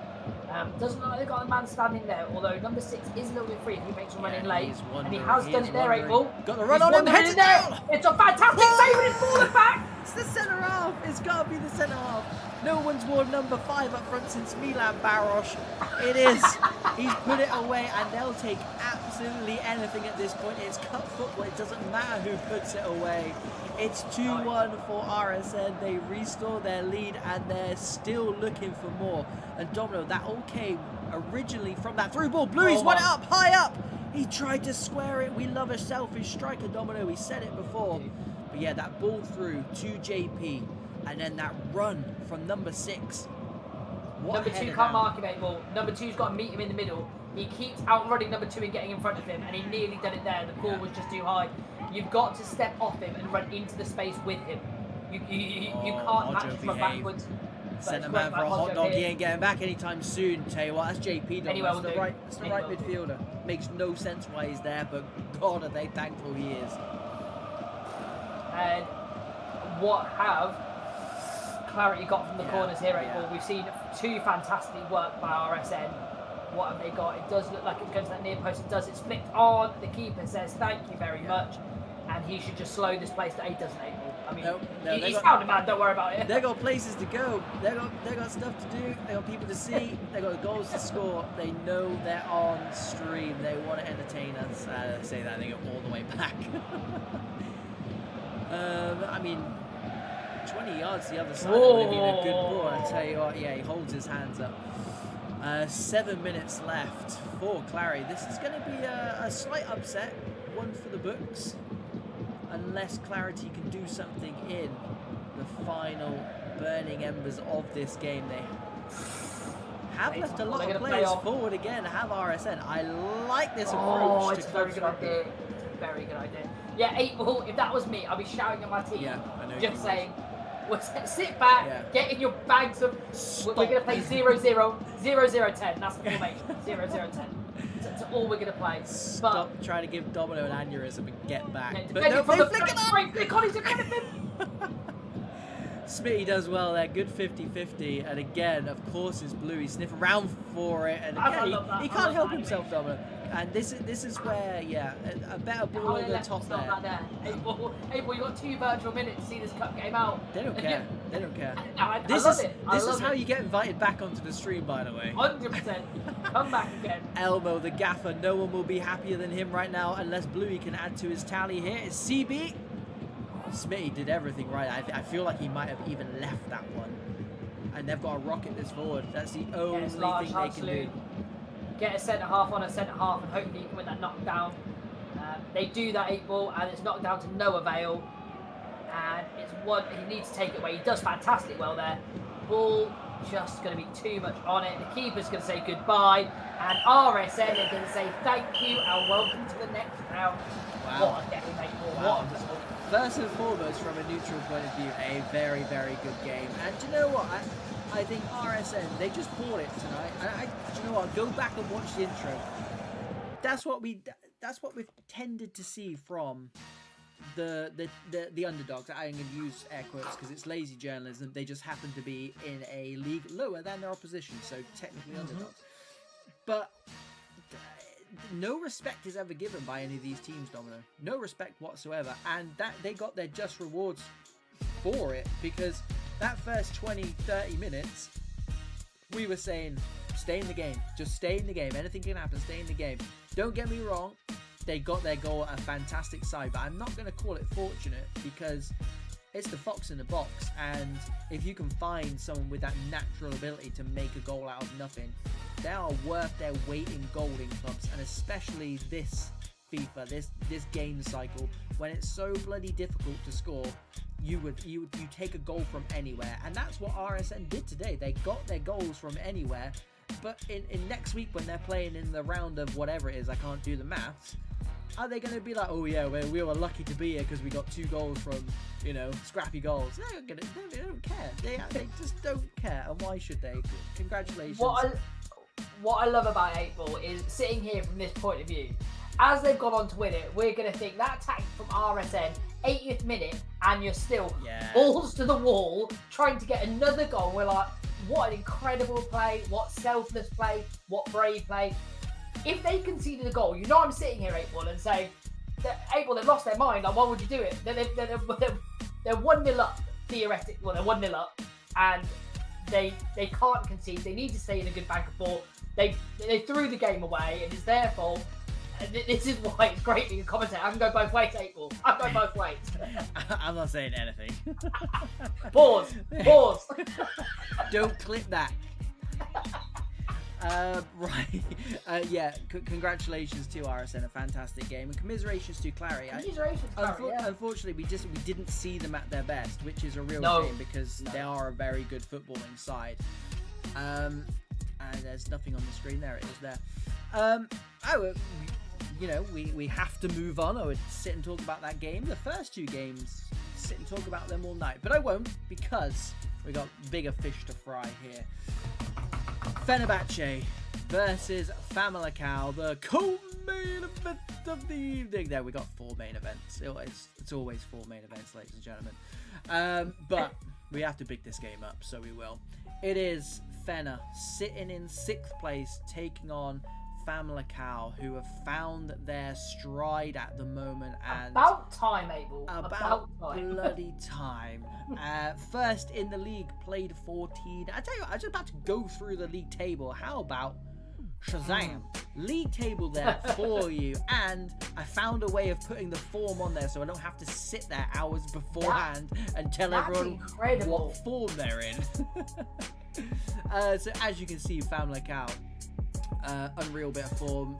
Doesn't look like they've got a man standing there, although number 6 is a little bit free if he makes a run in late. And he has done it there, 8-ball. Got the run on him, heads it down! It's a fantastic save and it's fallen back! It's the centre half! It's got to be the centre half. No one's worn number 5 up front since Milan Baros. It is. He's put it away and they'll take absolutely anything at this point. It's cup football. It doesn't matter who puts it away. It's 2-1 for RSN. They restore their lead and they're still looking for more. And Domino, that all came originally from that through ball. Bluey's won it up, high up. He tried to square it. We love a selfish striker, Domino. We said it before. But yeah, that ball through to JP. And then that run from number 6. Number 2 can't mark him, 8-ball. Number 2's got to meet him in the middle. He keeps outrunning number 2 and getting in front of him, and he nearly done it there. The ball was just too high. You've got to step off him and run into the space with him. You can't match him from backwards. Send a man for a hot dog. He ain't getting back anytime soon. Tell you what, that's JP. That's the right midfielder. Makes no sense why he's there, but God, are they thankful he is. And what have Clarity got from the corners here, 8-ball? We've seen 2 fantastic work by RSN. What have they got? It does look like it's going to that near post. It does. It's flicked on. The keeper says thank you very much, and he should just slow this place down. He doesn't, 8-ball. I mean, he's found a man. Don't worry about it. They got places to go. They got stuff to do. They got people to see. They got goals to score. They know they're on stream. They want to entertain us. I say that they go all the way back. I mean, 20 yards the other side would have been a good ball. I tell you what, yeah, he holds his hands up. 7 minutes left for Clary. This is going to be a slight upset, one for the books, unless Clarity can do something in the final burning embers of this game. They have left a lot of players forward again, have RSN. I like this approach. It's a very good idea. It's a very good idea. Yeah, 8-ball, if that was me, I'd be shouting at my team. Yeah, I know. Just saying, sit back, get in your bags of... We're going to play 0-0, 0-0-10. That's the formation. 0-0-10. That's all we're going to play. Stop trying to give Domino an aneurysm and get back. Yeah, but no, they flick on his benefit. Smitty does well there, good 50-50, and again, of course, it's Blue. He sniffs around for it, and again, he can't help himself, Domino. And this is where, yeah, a better ball over the top there. 8-ball, you got 2 virtual minutes to see this cup game out. They don't care. They don't care. I love it. This is how you get invited back onto the stream, by the way. 100%. Come back again. Elmo, the gaffer, no one will be happier than him right now, unless Bluey can add to his tally here. It's CB. Smitty did everything right. I feel like he might have even left that one. And they've got to rocket this forward. That's the only thing they can do. Get a centre-half on a centre-half and hopefully you can win that knockdown. They do that 8-ball and it's knocked down to no avail. And it's one, he needs to take it away. He does fantastic well there. Ball just going to be too much on it. The keeper's going to say goodbye. And RSN are going to say thank you and welcome to the next round. Wow. What a game, 8-ball. Wow. First and foremost, from a neutral point of view, a very, very good game. And do you know what? I think RSN, they just bought it tonight. And do you know what? Go back and watch the intro. That's what we've tended to see from the underdogs. I'm going to use air quotes because it's lazy journalism. They just happen to be in a league lower than their opposition, so technically underdogs. But no respect is ever given by any of these teams, Domino. No respect whatsoever. And that they got their just rewards for it, because that first 20-30 minutes we were saying stay in the game, just stay in the game, anything can happen, stay in the game. Don't get me wrong, they got their goal at a fantastic side, but I'm not going to call it fortunate because it's the fox in the box, and if you can find someone with that natural ability to make a goal out of nothing, they are worth their weight in gold in clubs, and especially this FIFA, this game cycle, when it's so bloody difficult to score, you take a goal from anywhere, and that's what RSN did today. They got their goals from anywhere, but in next week when they're playing in the round of whatever it is, I can't do the maths, are they going to be like, oh yeah, we were lucky to be here because we got 2 goals from, scrappy goals? They don't care. They just don't care, and why should they? Congratulations. What I love about 8-ball is sitting here from this point of view. As they've gone on to win it, we're going to think that attack from RSN, 80th minute, and you're still balls to the wall, trying to get another goal. We're like, what an incredible play, what selfless play, what brave play. If they conceded a goal, you know I'm sitting here, 8-1, and saying, 8-1, they've lost their mind. Like, why would you do it? They're 1-0 up, theoretically. Well, they're 1-0 up, and they can't concede. They need to stay in a good bank of four. They threw the game away, and it's their fault. And this is why it's great being a commentator. I can go both ways, 8-1. I can go both ways. I'm not saying anything. Pause. Don't clip that. Right. Yeah, congratulations to RSN, a fantastic game, and commiserations to Clary. Unfortunately, we didn't see them at their best, which is a real shame because they are a very good footballing side. And there's nothing on the screen. There it is. There. We have to move on. I would sit and talk about that game. The first two games, sit and talk about them all night, but I won't because we got bigger fish to fry here. Fenerbahce versus Famalicao, the co-main event of the evening. There, we got 4 main events. It's always 4 main events, ladies and gentlemen. But we have to big this game up, so we will. It is Fener sitting in 6th place, taking on Famalicao, who have found their stride at the moment. And about time, Abel. About bloody time. First in the league, played 14. I tell you what, I was about to go through the league table. How about Shazam? League table there for you. And I found a way of putting the form on there so I don't have to sit there hours beforehand and tell everyone what form they're in. So as you can see, Famalicao, unreal bit of form,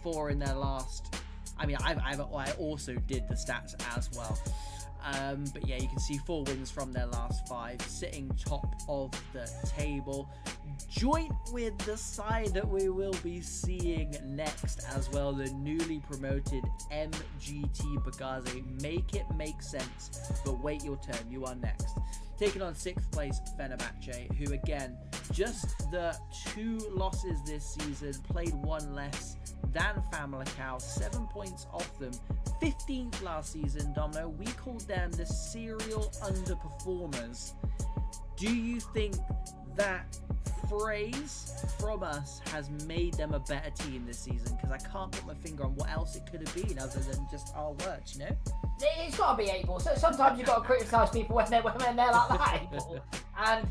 4 in their last. I mean, I also did the stats as well. But yeah, you can see 4 wins from their last 5, sitting top of the table, joint with the side that we will be seeing next as well, the newly promoted MGT PEGAZE. Make it make sense, but wait your turn, you are next. Taking on 6th place Fenerbahce, who again, just the 2 losses this season, played 1 less than Famalicao, 7 points off them. 15th last season, Domino. We called them the serial underperformers. Do you think that phrase from us has made them a better team this season? Because I can't put my finger on what else it could have been other than just our words, you know? It's got to be 8-ball. So sometimes you've got to criticise people when they're like that, 8-ball. And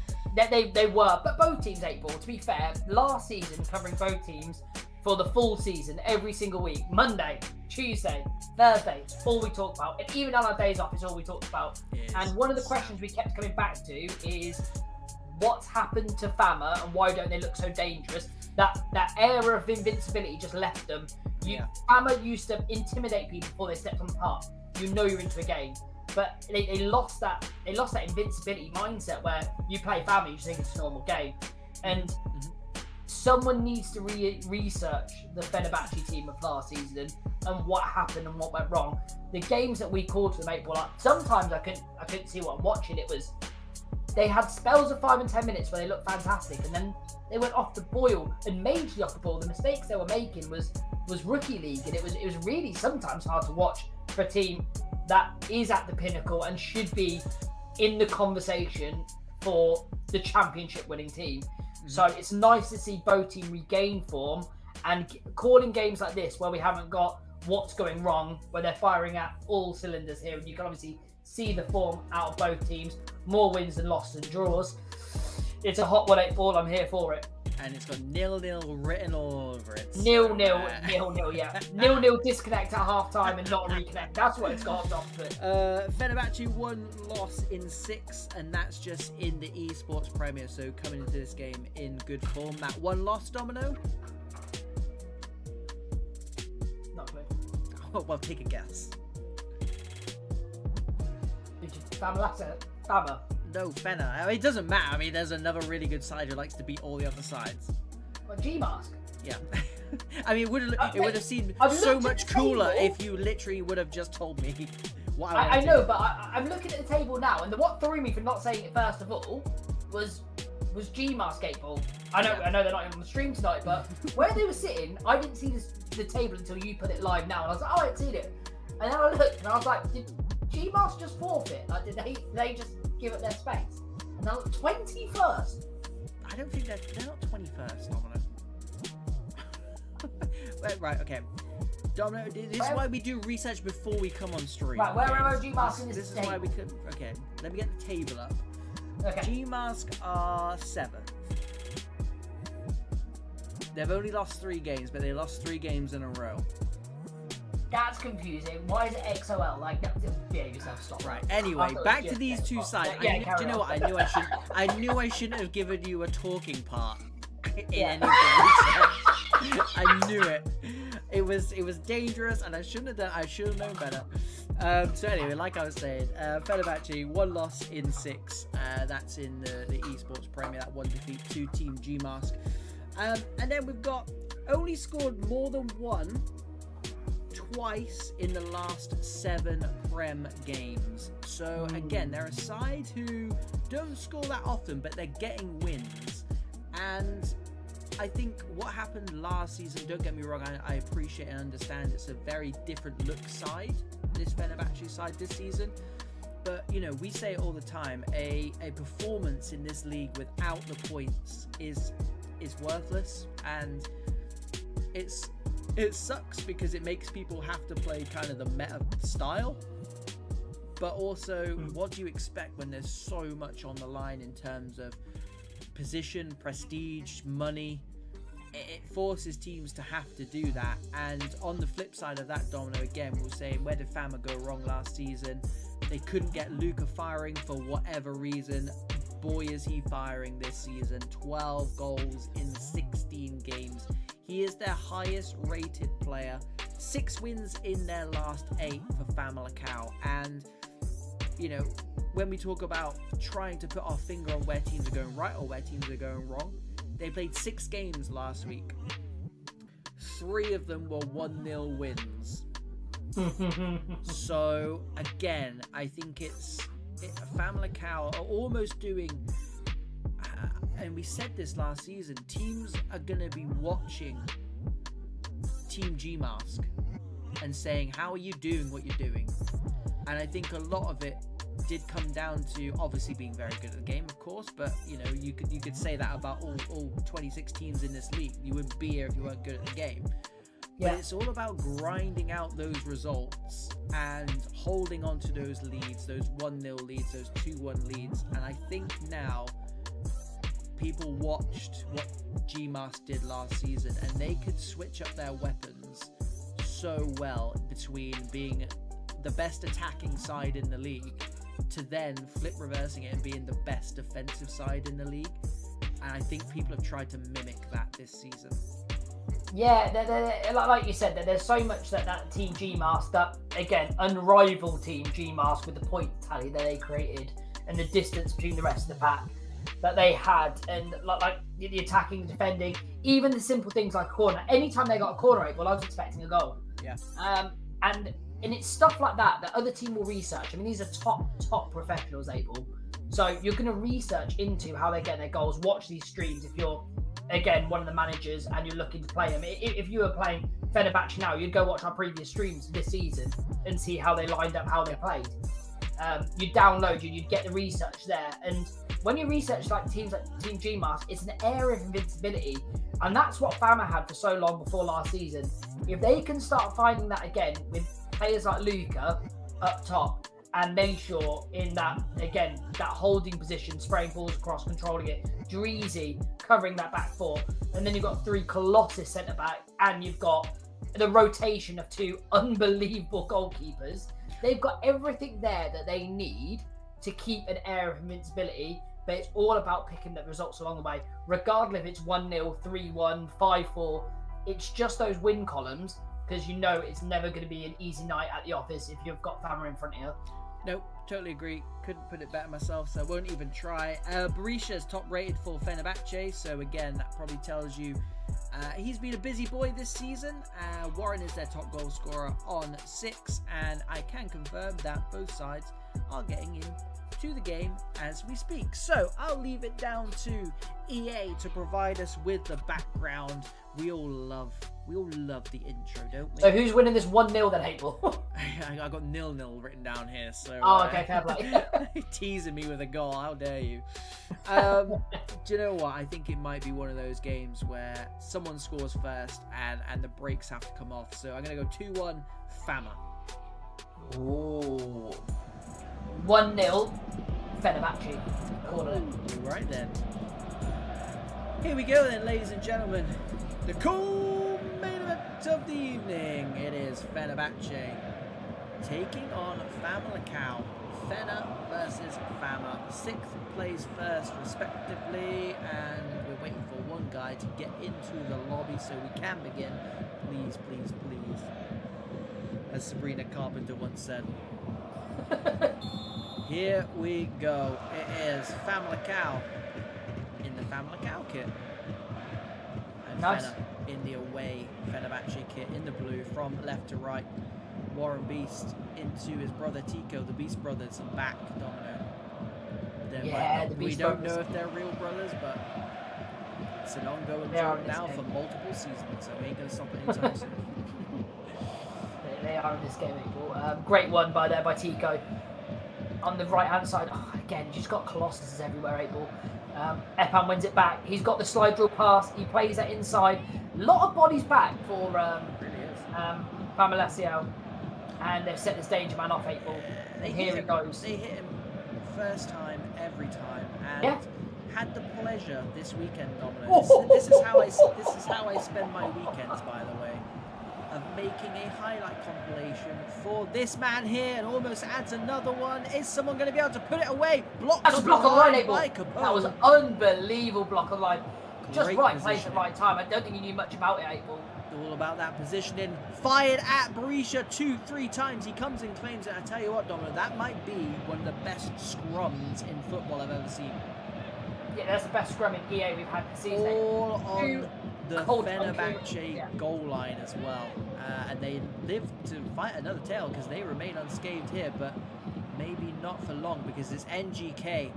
they were, but both teams 8-ball. To be fair, last season, covering both teams for the full season, every single week, Monday, Tuesday, Thursday, it's all we talk about. And even on our days off, it's all we talked about. And one of the questions we kept coming back to is what's happened to Fama and why don't they look so dangerous? That era of invincibility just left them. Fama used to intimidate people before they stepped on the park. You know you're into a game, but they lost that invincibility mindset where you play Fama, you just think it's a normal game. And someone needs to research the Fenerbahce team of last season and what happened and what went wrong. The games that we called to them 8-ball, sometimes I couldn't see what I'm watching. It was, they had spells of 5 and 10 minutes where they looked fantastic, and then they went off the boil and majorly off the boil. The mistakes they were making was rookie league, and it was really sometimes hard to watch for a team that is at the pinnacle and should be in the conversation for the championship winning team. So it's nice to see both teams regain form and calling games like this where we haven't got what's going wrong, where they're firing at all cylinders here, and you can obviously see the form out of both teams. More wins than losses and draws. It's a hot 1-8-ball. I'm here for it. And it's got 0-0 written all over it. 0-0, yeah. 0-0 disconnect at half time and not reconnect. That's what it's got off to it. Fenerbahce 1 loss in 6, and that's just in the eSports Premier. So coming into this game in good form. That 1 loss, Domino? Not clear. Oh, well, take a guess. Fama. No, Fener. I mean, it doesn't matter. I mean, there's another really good side who likes to beat all the other sides. What, G-Mask? Yeah. I mean, it would have seemed so much cooler if you literally would have just told me what I know, but I'm looking at the table now, and what threw me for not saying it first of all was G-Mask 8-ball. I know they're not on the stream tonight, but where they were sitting, I didn't see the table until you put it live now, and I was like, oh, I hadn't seen it. And then I looked, and I was like, did G-Mask just forfeit? Like, did they just give it their space? And now 21st. don't think they're not 21st, Domino. Right, okay. Domino, this is why we do research before we come on stream. Right, where are G-Mask in this is why we could. Okay, let me get the table up. Okay. G-Mask are 7th. They've only lost 3 games, but they lost 3 games in a row. That's confusing. Why is it XOL? Like, behave yourself, stop. Right. Anyway, back to these two sides. Do you know what? I knew I shouldn't have given you a talking part in any of the research. I knew it. It was dangerous, and I should have known better. So anyway, like I was saying, Fenerbahce 1 loss in 6. That's in the esports Premier. That 1 defeat to Team G-Mask. And then we've got only scored more than 1 twice in the last 7 Prem games. So again, they're a side who don't score that often, but they're getting wins. And I think what happened last season, don't get me wrong, I appreciate and understand it's a very different look side, this Fenerbahce side this season. But, you know, we say it all the time, a performance in this league without the points is worthless. And it sucks because it makes people have to play kind of the meta style. But also, what do you expect when there's so much on the line in terms of position, prestige, money? It forces teams to have to do that. And on the flip side of that, Domino, again, we'll say, where did Fama go wrong last season? They couldn't get Luca firing for whatever reason. Boy, is he firing this season. 12 goals in 16 games. He is their highest rated player. 6 wins in their last 8 for Famalicao. And, you know, when we talk about trying to put our finger on where teams are going right or where teams are going wrong, they played 6 games last week. 3 of them were 1-0 wins. So, again, I think Famalicao are almost doing, and we said this last season, teams are going to be watching Team G-Mask and saying, how are you doing what you're doing? And I think a lot of it did come down to obviously being very good at the game, of course, but you know, you could say that about all 26 teams in this league. You wouldn't be here if you weren't good at the game. But it's all about grinding out those results and holding on to those leads, those 1-0 leads, those 2-1 leads. And I think now people watched what G-Mask did last season, and they could switch up their weapons so well between being the best attacking side in the league to then flip reversing it and being the best defensive side in the league. And I think people have tried to mimic that this season. Yeah, like you said, there's so much that Team G-Mask, that again, unrivaled Team G-Mask with the point tally that they created and the distance between the rest of the pack that they had, and like the attacking, defending, even the simple things like corner. Anytime they got a corner, I was expecting a goal. Yeah. And it's stuff like that other team will research. I mean, these are top professionals, Abel. So you're going to research into how they get their goals. Watch these streams if you're, again, one of the managers and you're looking to play them. If you were playing Fenerbahce now, you'd go watch our previous streams this season and see how they lined up, how they played. You'd download, you'd get the research there. And when you research like teams like Team G-Mask, it's an air of invincibility. And that's what Fama had for so long before last season. If they can start finding that again with players like Luca up top and Nayshaw in that, again, that holding position, spraying balls across, controlling it, Dreezy covering that back 4, and then you've got 3 Colossus centre-back, and you've got the rotation of 2 unbelievable goalkeepers. They've got everything there that they need to keep an air of invincibility, but it's all about picking the results along the way, regardless if it's 1-0, 3-1, 5-4. It's just those win columns, because you know it's never going to be an easy night at the office if you've got Fama in front of you. Nope, totally agree. Couldn't put it better myself, so I won't even try. Berisha's top rated for Fenerbahce, so again, that probably tells you he's been a busy boy this season. Warren is their top goal scorer on 6, and I can confirm that both sides are getting in to the game as we speak. So I'll leave it down to EA to provide us with the background. We all love the intro, don't we? So who's winning this 1-0 then, April? I got 0-0 written down here, so... Oh, okay, fair play. Teasing me with a goal, how dare you. Do you know what? I think it might be one of those games where someone scores first and the brakes have to come off. So I'm going to go 2-1 Fama. Ooh. 1-0 Fenerbahce. You're right then. Here we go then, ladies and gentlemen. The cool main event of the evening. It is Fenerbahce taking on Famalicao. Fener versus Fama. 6th plays first, respectively, and we're waiting for one guy to get into the lobby so we can begin. Please, please, please. As Sabrina Carpenter once said. Here we go. It is Famalicao in the Famalicao kit. And nice. Fener in the away Fenerbahce kit in the blue from left to right. Warren Beast into his brother Tico, the Beast Brothers, and back Domino. We don't know if they're real brothers, but it's an ongoing joke now for multiple seasons, so we ain't going to stop anytime soon. They are in this game, April. Great one by Tico. On the right-hand side, again, you just got Colossus everywhere, April. Epan wins it back. He's got the slide drill pass. He plays that inside. A lot of bodies back for Famalicao. And they've set this danger man off, April. And here he goes. They hit him first time, every time. And had the pleasure this weekend, Domino. This is how I spend my weekends, by the way. Of making a highlight compilation for this man here, and almost adds another one. Is someone going to be able to put it away? That's a block on the line, April. That was an unbelievable block on the line. Just right place at the right time. I don't think he knew much about it, April. All about that positioning. Fired at Berisha 2-3 times. He comes and claims it. I tell you what, Domino, that might be one of the best scrums in football I've ever seen. Yeah, that's the best scrum in EA we've had this season. All on the Fenerbahce goal line as well. And they live to fight another tale because they remain unscathed here, but maybe not for long because it's NGK,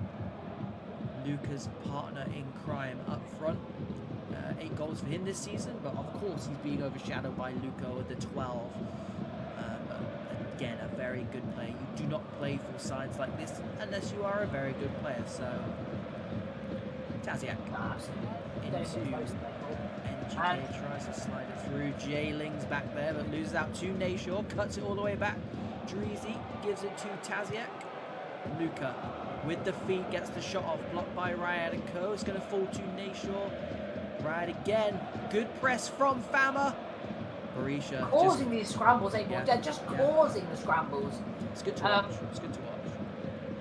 Luca's partner in crime, up front. 8 goals for him this season, but of course he's being overshadowed by Luca with the 12. Again, a very good player. You do not play for sides like this unless you are a very good player. So, Taziak into NGK, tries to slide it through. J-Ling's back there, but loses out to Nayshaw, cuts it all the way back. Dreezy gives it to Taziak. Luca with the feet gets the shot off, blocked by Ryad and Co. It's going to fall to Nayshaw. Right again, good press from Fama. Berisha causing these scrambles, They're just causing the scrambles. It's good to watch. It's good to watch.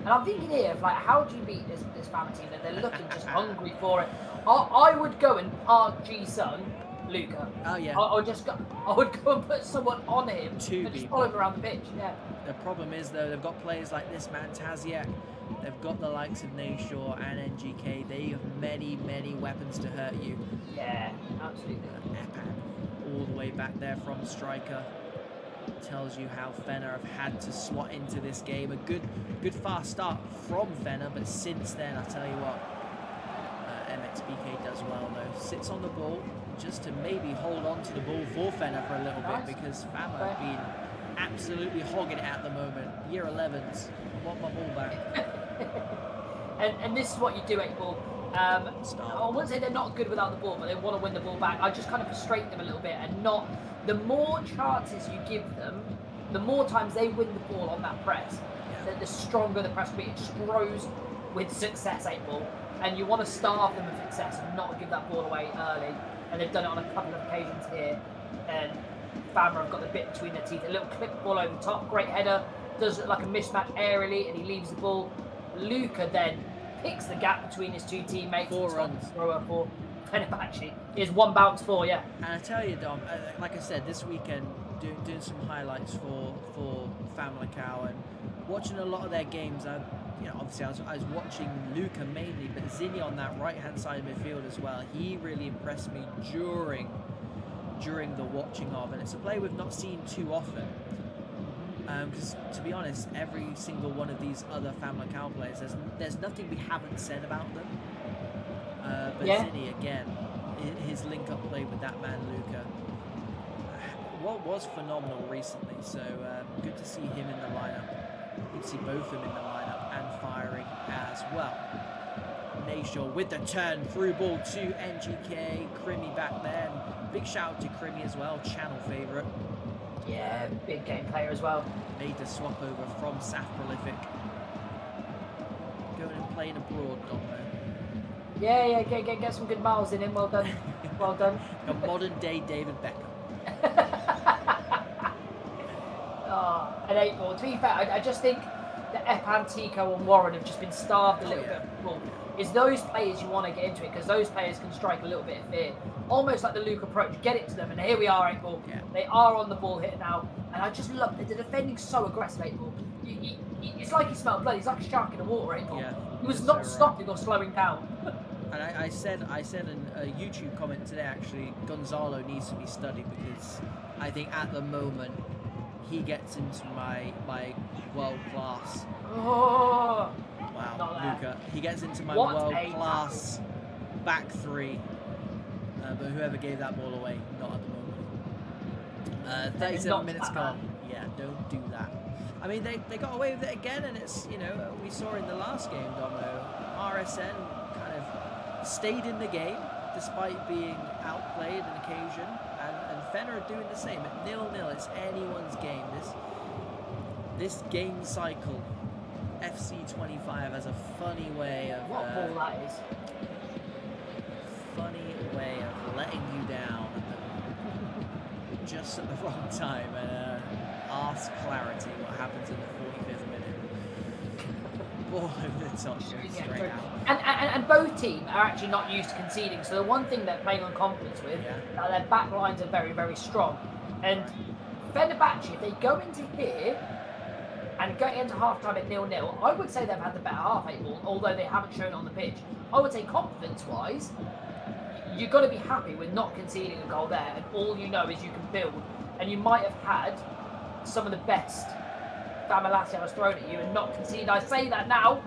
And I'm thinking here, like, how do you beat this Fama team? They're looking just hungry for it. I would go and park G-Sun, Luca. Oh yeah. I would go and put someone on him and just follow him around the pitch. Yeah. The problem is though, they've got players like this man Taziak. They've got the likes of Nayshaw and NGK. They have many, many weapons to hurt you. Yeah, absolutely. Epan, all the way back there from striker. Tells you how Fener have had to slot into this game. A good fast start from Fener, but since then, I tell you what, MXBK does well though. Sits on the ball just to maybe hold on to the ball for Fener for a little bit because Fama have been absolutely hogging it at the moment. Year 11s. I want my ball back. and this is what you do, 8-ball. I wouldn't say they're not good without the ball, but they want to win the ball back. I just kind of frustrate them a little bit and not. The more chances you give them, the more times they win the ball on that press. Yeah. The stronger the press will be. It just grows with success, 8-ball. And you want to starve them with success and not give that ball away early. And they've done it on a couple of occasions here. And Fama have got the bit between their teeth. A little clip ball over the top, great header. Does look like a mismatch aerially, and he leaves the ball. Luca then picks the gap between his two teammates. 4 runs. Thrower for Fenerbahce. Is 1 bounce for, yeah. And I tell you, Dom, like I said, this weekend, doing some highlights for Famalicao and watching a lot of their games. Obviously I was watching Luca mainly, but Zinni on that right-hand side of midfield as well. He really impressed me during the watching of, and it's a play we've not seen too often. Because to be honest, every single one of these other Famalicao players, there's nothing we haven't said about them. But Yeah. Zini again, his link-up play with that man Luca, what was phenomenal recently. So good to see him in the lineup. Good to see both of them in the lineup and firing as well. Nashaw with the turn through ball to NGK. Crimmy back there. And big shout out to Crimmy as well, channel favourite. Yeah, big game player as well. Made the swap over from Saf Prolific. Going and playing abroad, Domino. Yeah, get some good miles in him. Well done. Well done. A modern day David Beckham. An 8-ball. To be fair, I just think that Epan, Tico and Warren have just been starved a little bit. Well, it's those players you want to get into it because those players can strike a little bit of fear. Almost like the Luke approach. Get it to them. And here we are, 8-ball. Yeah. They are on the ball here now. And I just love it. The defending so aggressive, 8-ball. It's like he smelled blood. He's like a shark in the water, 8-ball. Yeah, he was not stopping or slowing down. And I said in a YouTube comment today, actually, Gonzalo needs to be studied because I think at the moment he gets into my world class. Oh, wow, Luca. He gets into my What world a class back three. But whoever gave that ball away, not at the moment. 37 minutes gone. Yeah, don't do that. I mean, they got away with it again, and it's, you know, we saw in the last game, Domino, RSN kind of stayed in the game despite being outplayed an occasion, and Fener are doing the same. At 0-0, it's anyone's game. This game cycle, FC25 has a funny way of what ball that is. Funny way of letting you down just at the wrong time, and ask clarity what happens in the 45th minute. Ball over the top, straight out. And both teams are actually not used to conceding. So the one thing they're playing on confidence with, that their back lines are very, very strong. And Fenerbahce, if they go into here and go into half-time at 0-0, I would say they've had the better half, 8-ball, although they haven't shown it on the pitch. I would say confidence-wise, you've got to be happy with not conceding a goal there, and all you know is you can build. And you might have had some of the best Famalicao has thrown at you and not conceded. I say that now.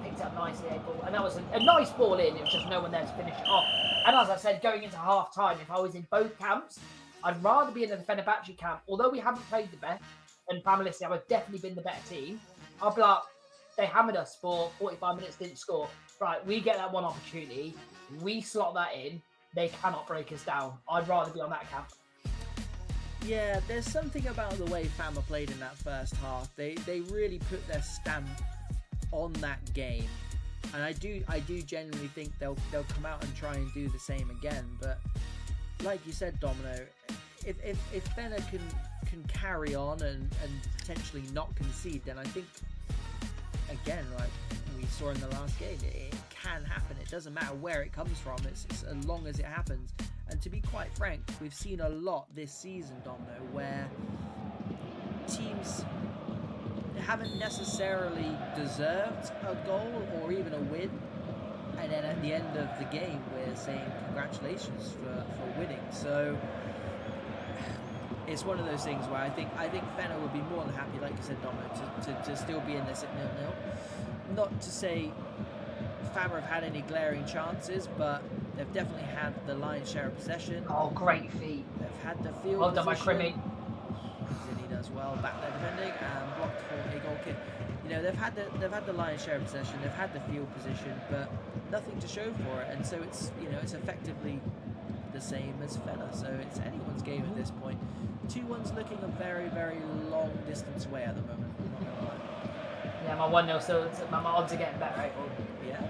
Picked up nicely, 8-ball, and that was a nice ball in. It was just no one there to finish it off. And as I said, going into half-time, if I was in both camps, I'd rather be in the Fenerbahce camp. Although we haven't played the best, and Famalicao have definitely been the better team, I'd be like, they hammered us for 45 minutes, didn't score. Right, we get that one opportunity. We slot that in. They cannot break us down. I'd rather be on that camp. Yeah, there's something about the way Fama played in that first half. They really put their stamp on that game, and I do genuinely think they'll come out and try and do the same again. But like you said, Domino, if Fener can carry on and potentially not concede, then I think again, like we saw in the last game, it can happen. It doesn't matter where it comes from. It's as long as it happens. And to be quite frank, we've seen a lot this season, Domino, where teams haven't necessarily deserved a goal or even a win, and then at the end of the game we're saying congratulations for winning. So it's one of those things where I think Fener would be more than happy, like you said, Domino, to still be in this at 0-0. Not to say Fama have had any glaring chances, but they've definitely had the lion's share of possession. Oh, great feet. They've had the field Well done by position. Crimmy. Zini does well back there defending and blocked for a goal kick. You know, they've had the lion's share of possession. They've had the field position, but nothing to show for it. And so it's, you know, it's effectively the same as Fener. So it's anyone's game at this point. 2-1's looking a very, very long distance away at the moment. I'm not gonna lie. Yeah, my 1-0 still. My odds are getting better, right? Yeah.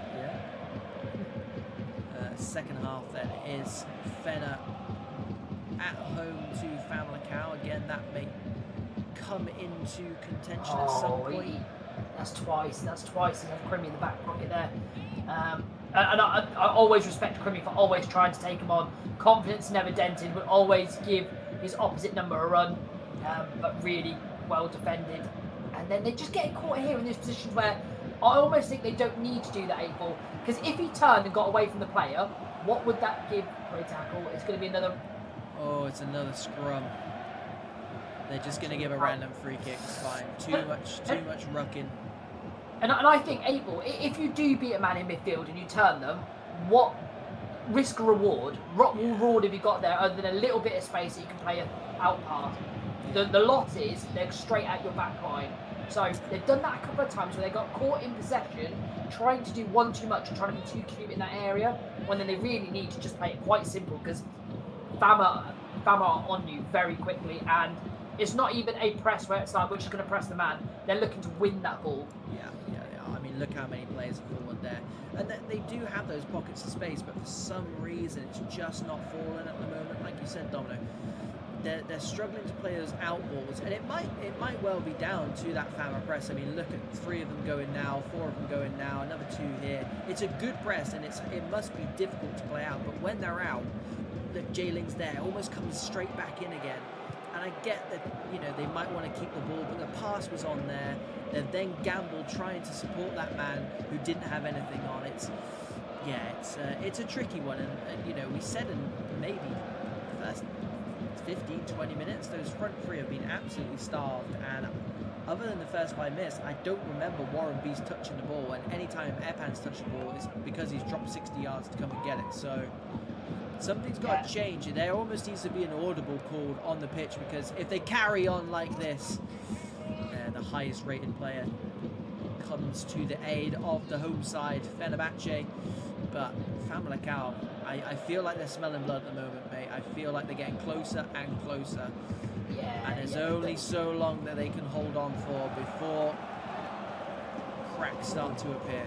Second half then is Fener at home to Famalicao. Again, that may come into contention at some point. That's twice. He had Crimmy in the back pocket there. And I always respect Crimmy for always trying to take him on. Confidence never dented, would always give his opposite number a run, but really well defended. And then they just get caught here in these positions where I almost think they don't need to do that 8-ball. Because if he turned and got away from the player, what would that give for a tackle? It's going to be another... Oh, it's another scrum. They're just going to give a random free kick. It's fine. Too much rucking. And I think 8-ball, if you do beat a man in midfield and you turn them, what risk reward. Reward if you got there, other than a little bit of space that you can play out past. The lot is they're straight at your back line. So they've done that a couple of times where they got caught in possession, trying to do one too much and trying to be too cute in that area, when then they really need to just play it quite simple, because Fama are on you very quickly, and it's not even a press where it's like we're just going to press the man. They're looking to win that ball. Yeah. I mean, look how many players are forward there. And they do have those pockets of space, but for some reason it's just not falling at the moment. Like you said, Domino, they're struggling to play those out balls, and it might well be down to that Fama press. I mean, look at 3 of them going now, 4 of them going now, another 2 here. It's a good press, and it must be difficult to play out. But when they're out, look, J-Ling's there, almost comes straight back in again. And I get that, you know, they might want to keep the ball, but the pass was on there. They've then gambled trying to support that man who didn't have anything on. It's a tricky one, and you know, we said in maybe the first 15, 20 minutes, those front 3 have been absolutely starved, and other than the first 5 minutes, I don't remember Warren Beast touching the ball, and anytime Epan's touched the ball, it's because he's dropped 60 yards to come and get it. So something's got to change. There almost needs to be an audible called on the pitch, because if they carry on like this, the highest rated player comes to the aid of the home side, Fenerbahce. But Famalicao, I feel like they're smelling blood at the moment, mate. I feel like they're getting closer and closer. Yeah. And there's only so long that they can hold on for before cracks start to appear.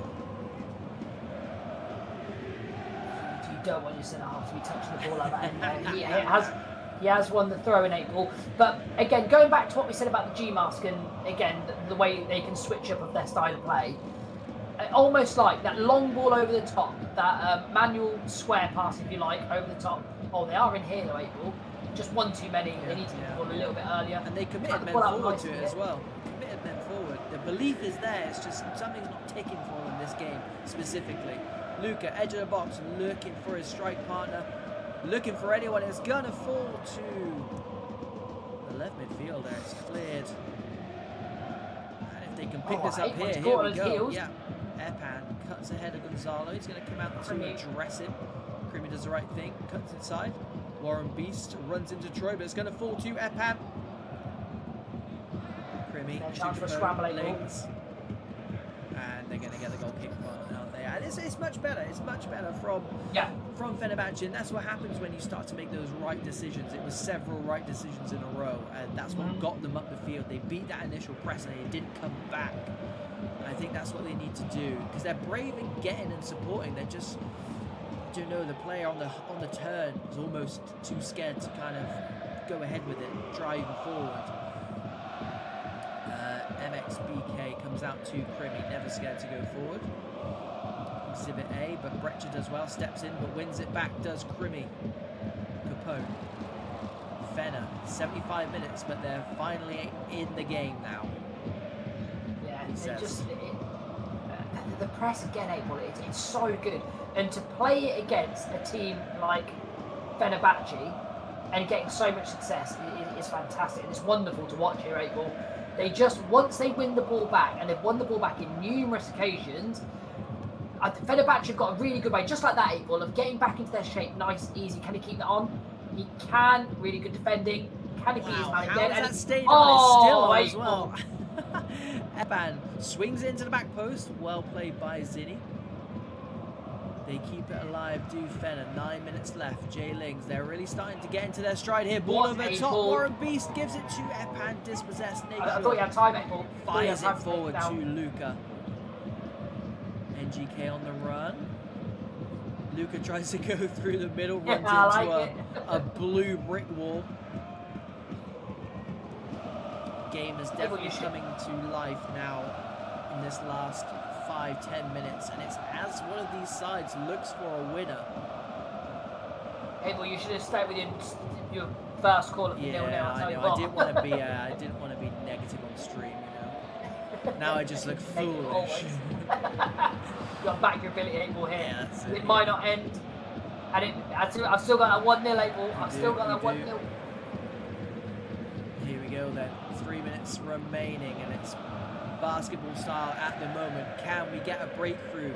You don't want your centre half to be touching the ball like that anyway. He has won the throw in April. But again, going back to what we said about the G-Mask, and again, the way they can switch up of their style of play, almost like that long ball over the top, that manual square pass, if you like, over the top. Oh, they are in here though, April. Just one too many. They need to get the ball a little bit earlier. And they committed men forward to it as well. Committed men forward. The belief is there. It's just something's not ticking for them this game specifically. Luca, edge of the box, looking for his strike partner. Looking for anyone. It's going to fall to the left midfielder. It's cleared. And if they can pick this up here we go. Heels. Yeah. Epan cuts ahead of Gonzalo. He's going to come out to address him. Krimi does the right thing. Cuts inside. Warren Beast runs into Troy, but it's going to fall to Epan. Krimi. Chance for scrambling. And they're going to get the goal kick out there. And it's much better. It's much better from Fenerbahce, and that's what happens when you start to make those right decisions. It was several right decisions in a row, and that's what got them up the field. They beat that initial press, and they didn't come back. And I think that's what they need to do, because they're brave in getting and supporting. They're just, I don't know, the player on the turn is almost too scared to kind of go ahead with it, driving forward. MXBK comes out to Krimi, never scared to go forward. Exhibit A, but Brecher does well, steps in, but wins it back, does Krimi. Capone. Fener, 75 minutes, but they're finally in the game now. Yeah, the press again, April, it's so good. And to play it against a team like Fenerbahce and getting so much success is fantastic. And it's wonderful to watch here, April. They just, once they win the ball back, and they've won the ball back in numerous occasions, Fenerbahce have got a really good way, just like that, April, of getting back into their shape. Nice, easy. Can he keep that on? He can. Really good defending. Can he beat his man again? How is that staying on? It's still on as well. Eban swings into the back post. Well played by Zinni. They keep it alive, do Fener. 9 minutes left. J-Lings, they're really starting to get into their stride here. Ball over the top. Warren Beast gives it to Epan. Dispossessed. I thought you had time, April. Fires it forward to Luca. NGK on the run. Luca tries to go through the middle, runs into a blue brick wall. Game is definitely coming to life now in this last 5-10 minutes, and it's as one of these sides looks for a winner. Hey, well, you should have stayed with your first call of 0-0. I know. I didn't want to be. I didn't want to be negative on stream. You know. Now I just look foolish. You got back your ability, April here. Yeah, it might not end. I've still got that 1-0, April. I've still got that 1-0. Here we go then. 3 minutes remaining, and it's basketball style at the moment. Can we get a breakthrough?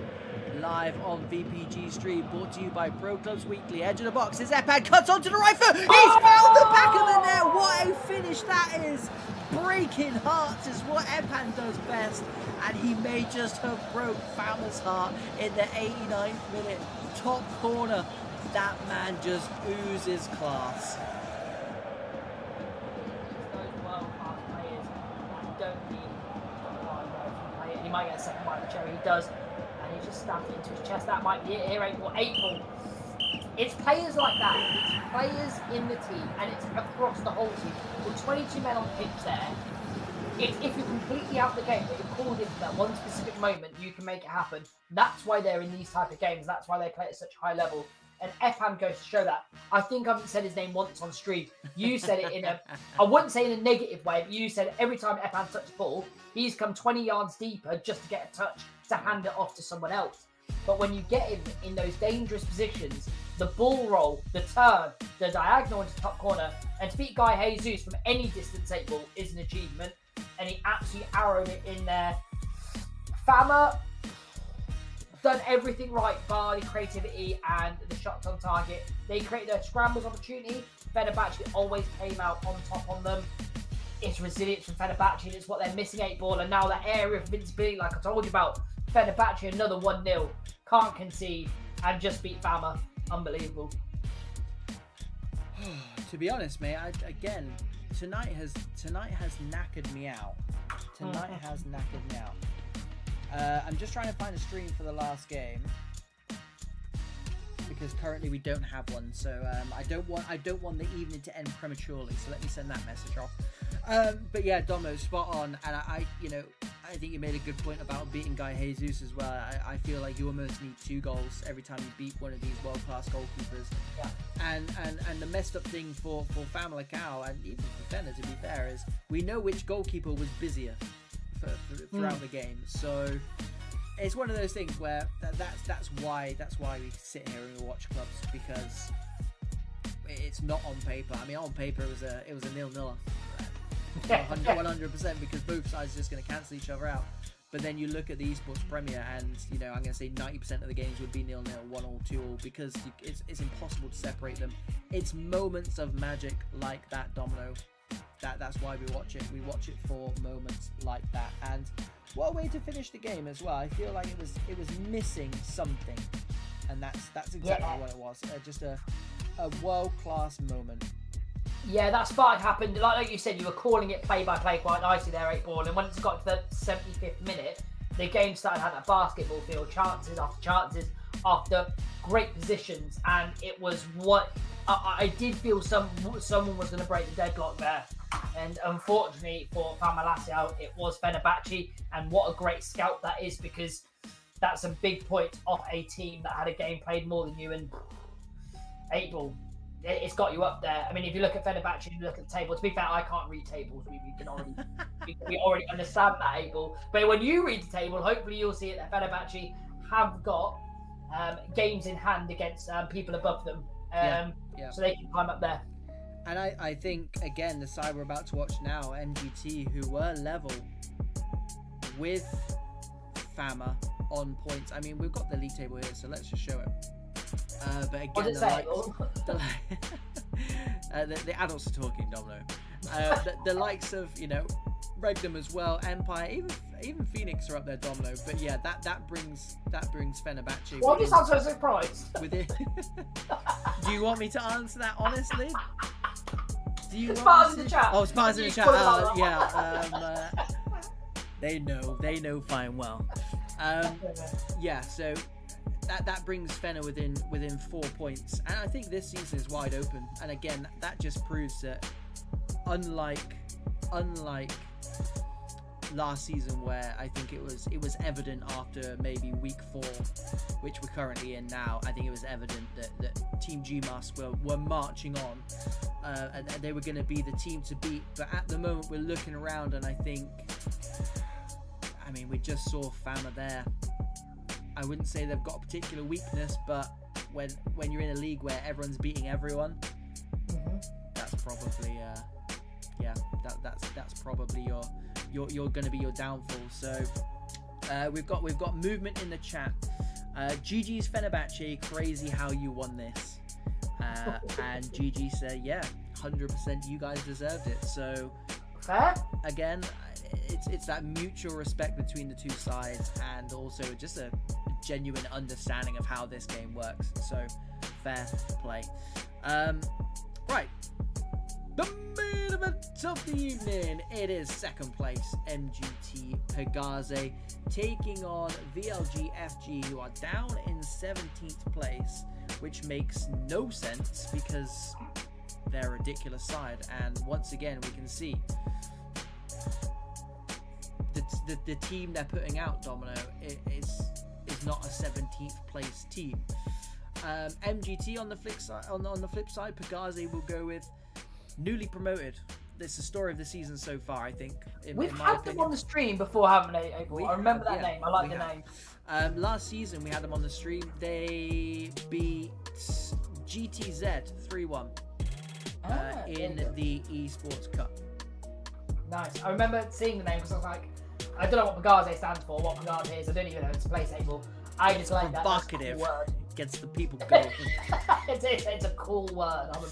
Live on VPG stream, brought to you by Pro Clubs Weekly. Edge of the box is Epan, cuts onto the right foot. He's found the back of the net. What a finish that is. Breaking hearts is what Epan does best. And he may just have broke Fama's heart in the 89th minute. Top corner. That man just oozes class. He might get a second bite of the cherry. He does, and he just stabbed it into his chest. That might be it here. April. It's players like that. It's players in the team, and it's across the whole team. With 22 men on pitch there, if you're completely out of the game, but you're called in for that one specific moment, you can make it happen. That's why they're in these type of games. That's why they play at such a high level. And Epan goes to show that. I think I haven't said his name once on stream. You said it in I wouldn't say in a negative way, but you said every time Epan touched the ball, he's come 20 yards deeper just to get a touch to hand it off to someone else. But when you get him in those dangerous positions, the ball roll, the turn, the diagonal into top corner, and to beat Guy Jesus from any distance 8 ball is an achievement. And he absolutely arrowed it in there. Fama done everything right, bar the creativity and the shots on target. They created a scrambles opportunity. Fenerbahce always came out on top on them. It's resilience from Fenerbahce, and it's what they're missing 8 ball. And now that area of invincibility, like I told you about, Fenerbahce another 1-0. Can't concede and just beat Fama. Unbelievable. To be honest, mate, tonight has knackered me out. Tonight has knackered me out. I'm just trying to find a stream for the last game because currently we don't have one. So I don't want the evening to end prematurely. So let me send that message off. But yeah, Domo, spot on. And I think you made a good point about beating Guy Jesus as well. I feel like you almost need 2 goals every time you beat one of these world-class goalkeepers. Yeah. And the messed up thing for Famalicao and even for Fener, to be fair, is we know which goalkeeper was busier throughout the game. So it's one of those things where that's why we sit here and we watch clubs, because it's not on paper. I mean, on paper it was a 0-0. 100%, because both sides are just going to cancel each other out. But then you look at the esports premier, and I'm going to say 90% of the games would be 0-0, 1-1, 2-1, because it's impossible to separate them. It's moments of magic like that, Domino. That's why we watch it. We watch it for moments like that. And what a way to finish the game as well. I feel like it was missing something, and that's exactly what it was. Just a world-class moment. Yeah, that spark happened. Like you said, you were calling it play-by-play quite nicely there, 8 ball. And when it's got to the 75th minute, the game started having that basketball feel, chances after great positions. And it was what I did feel someone was going to break the deadlock there. And unfortunately for Famalicao, it was Fenerbahce. And what a great scout that is, because that's a big point off a team that had a game played more than you. And 8 ball. It's got you up there. I mean, if you look at Fenerbahce and you look at the table, to be fair, I can't read tables. We already understand that, Abel. But when you read the table, hopefully you'll see it that Fenerbahce have got games in hand against people above them. So they can climb up there. And I think, again, the side we're about to watch now, MGT, who were level with Fama on points. I mean, we've got the league table here, so let's just show it. But again, the adults are talking, Domino. The likes of, Regnum as well, Empire, even Phoenix are up there, Domino. But yeah, that brings Fenerbahce. Why do you sound so surprised? Do you want me to answer that honestly? Spartans in the chat. Oh, Spartans in the chat. Yeah. They know fine well. Yeah. So. That brings Fener within 4 points, and I think this season is wide open. And again, that just proves that unlike last season, where I think it was evident after maybe week 4, which we're currently in now, I think it was evident that Team GMAS were marching on, and they were going to be the team to beat. But at the moment, we're looking around, and we just saw Fama there. I wouldn't say they've got a particular weakness, but when you're in a league where everyone's beating everyone, that's probably that's probably you're going to be your downfall. So we've got movement in the chat. GG's Fenerbahce, crazy how you won this. And GG said, yeah, 100% you guys deserved it. So fair. Again, it's that mutual respect between the two sides, and also just a genuine understanding of how this game works. So fair play. Right, the main event of the evening, it is second place MGT PEGAZE taking on VLG FG, who are down in 17th place, which makes no sense because they're a ridiculous side. And once again, we can see the team they're putting out, Domino, is not a 17th place team. MGT on the flip side, on the flip side, PEGAZE will go with newly promoted. This is the story of the season so far, I think. We've had them on the stream before, haven't they, April? I remember that name. I like the name. Last season we had them on the stream. They beat GTZ 3-1 in the Esports Cup. Nice. I remember seeing the name because I was like, I don't know what PEGAZE stands for, what PEGAZE is. I don't even know it's a place, April. I just like that. Provocative. Word. Gets the people going. It's a cool word. I'm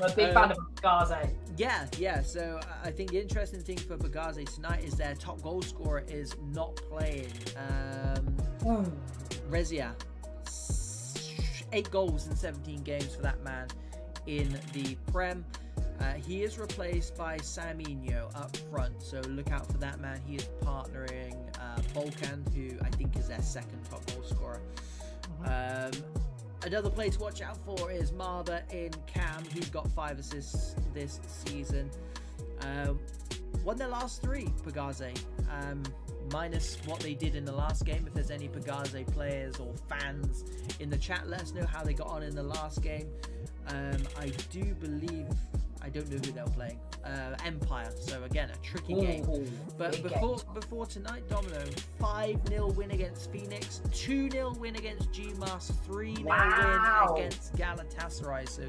a big fan of PEGAZE. Yeah. So I think the interesting thing for PEGAZE tonight is their top goal scorer is not playing. Rezia, 8 goals in 17 games for that man in the Prem. He is replaced by Saminho up front, so look out for that man. He is partnering Volkan, who I think is their second top goal scorer. Another player to watch out for is Marba in Cam. He's got 5 assists this season. Won their last 3, PEGAZE, minus what they did in the last game. If there's any PEGAZE players or fans in the chat, let us know how they got on in the last game. I do believe, I don't know who they're playing. Empire. So again, a tricky game. But before tonight, Domino, 5-0 win against Phoenix, 2-0 win against GMAS, 3-0 win against Galatasaray. So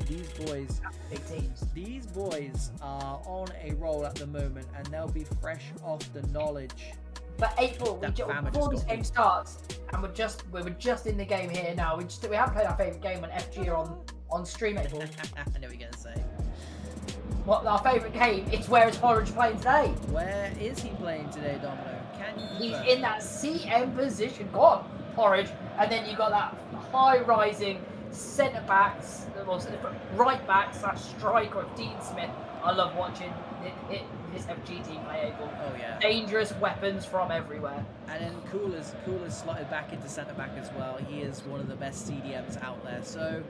these boys are on a roll at the moment, and they'll be fresh off the knowledge. But April, before this game starts, and we were just in the game here now. We haven't played our favourite game on FG or on stream, April. I know what you're gonna say. What, our favourite game? It's where is Porridge playing today? Where is he playing today, Domino? He's in that CM position. Go on, Porridge. And then you got that high-rising centre backs, right back / striker of Dean Smith. I love watching this FG team play, April. Oh yeah. Dangerous weapons from everywhere. And then Coolers slotted back into centre back as well. He is one of the best CDMs out there. So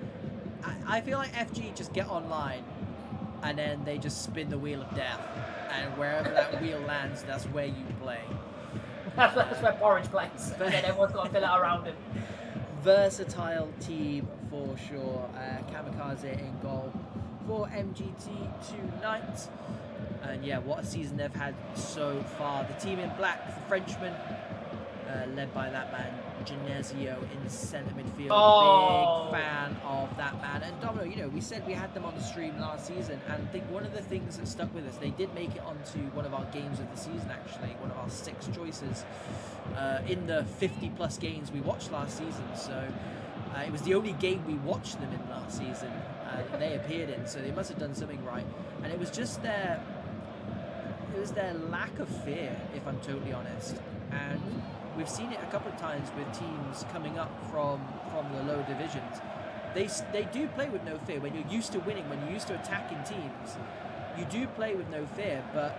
I feel like FG just get online, and then they just spin the wheel of death, and wherever that wheel lands, that's where you play. That's where Porridge plays, and then everyone's got to fill it around him. Versatile team for sure. Kamikaze in goal for MGT tonight. And yeah, what a season they've had so far. The team in black, the Frenchman, led by that man Genesio in the centre midfield. Big fan of that man. And Domino, you know, we said we had them on the stream last season, and I think one of the things that stuck with us, they did make it onto one of our games of the season, actually, one of our 6 choices in the 50+ games we watched last season. So it was the only game we watched them in last season that they appeared in, so they must have done something right. And it was just their lack of fear, if I'm totally honest. And we've seen it a couple of times with teams coming up from the lower divisions. They do play with no fear. When you're used to winning, when you're used to attacking teams, you do play with no fear. But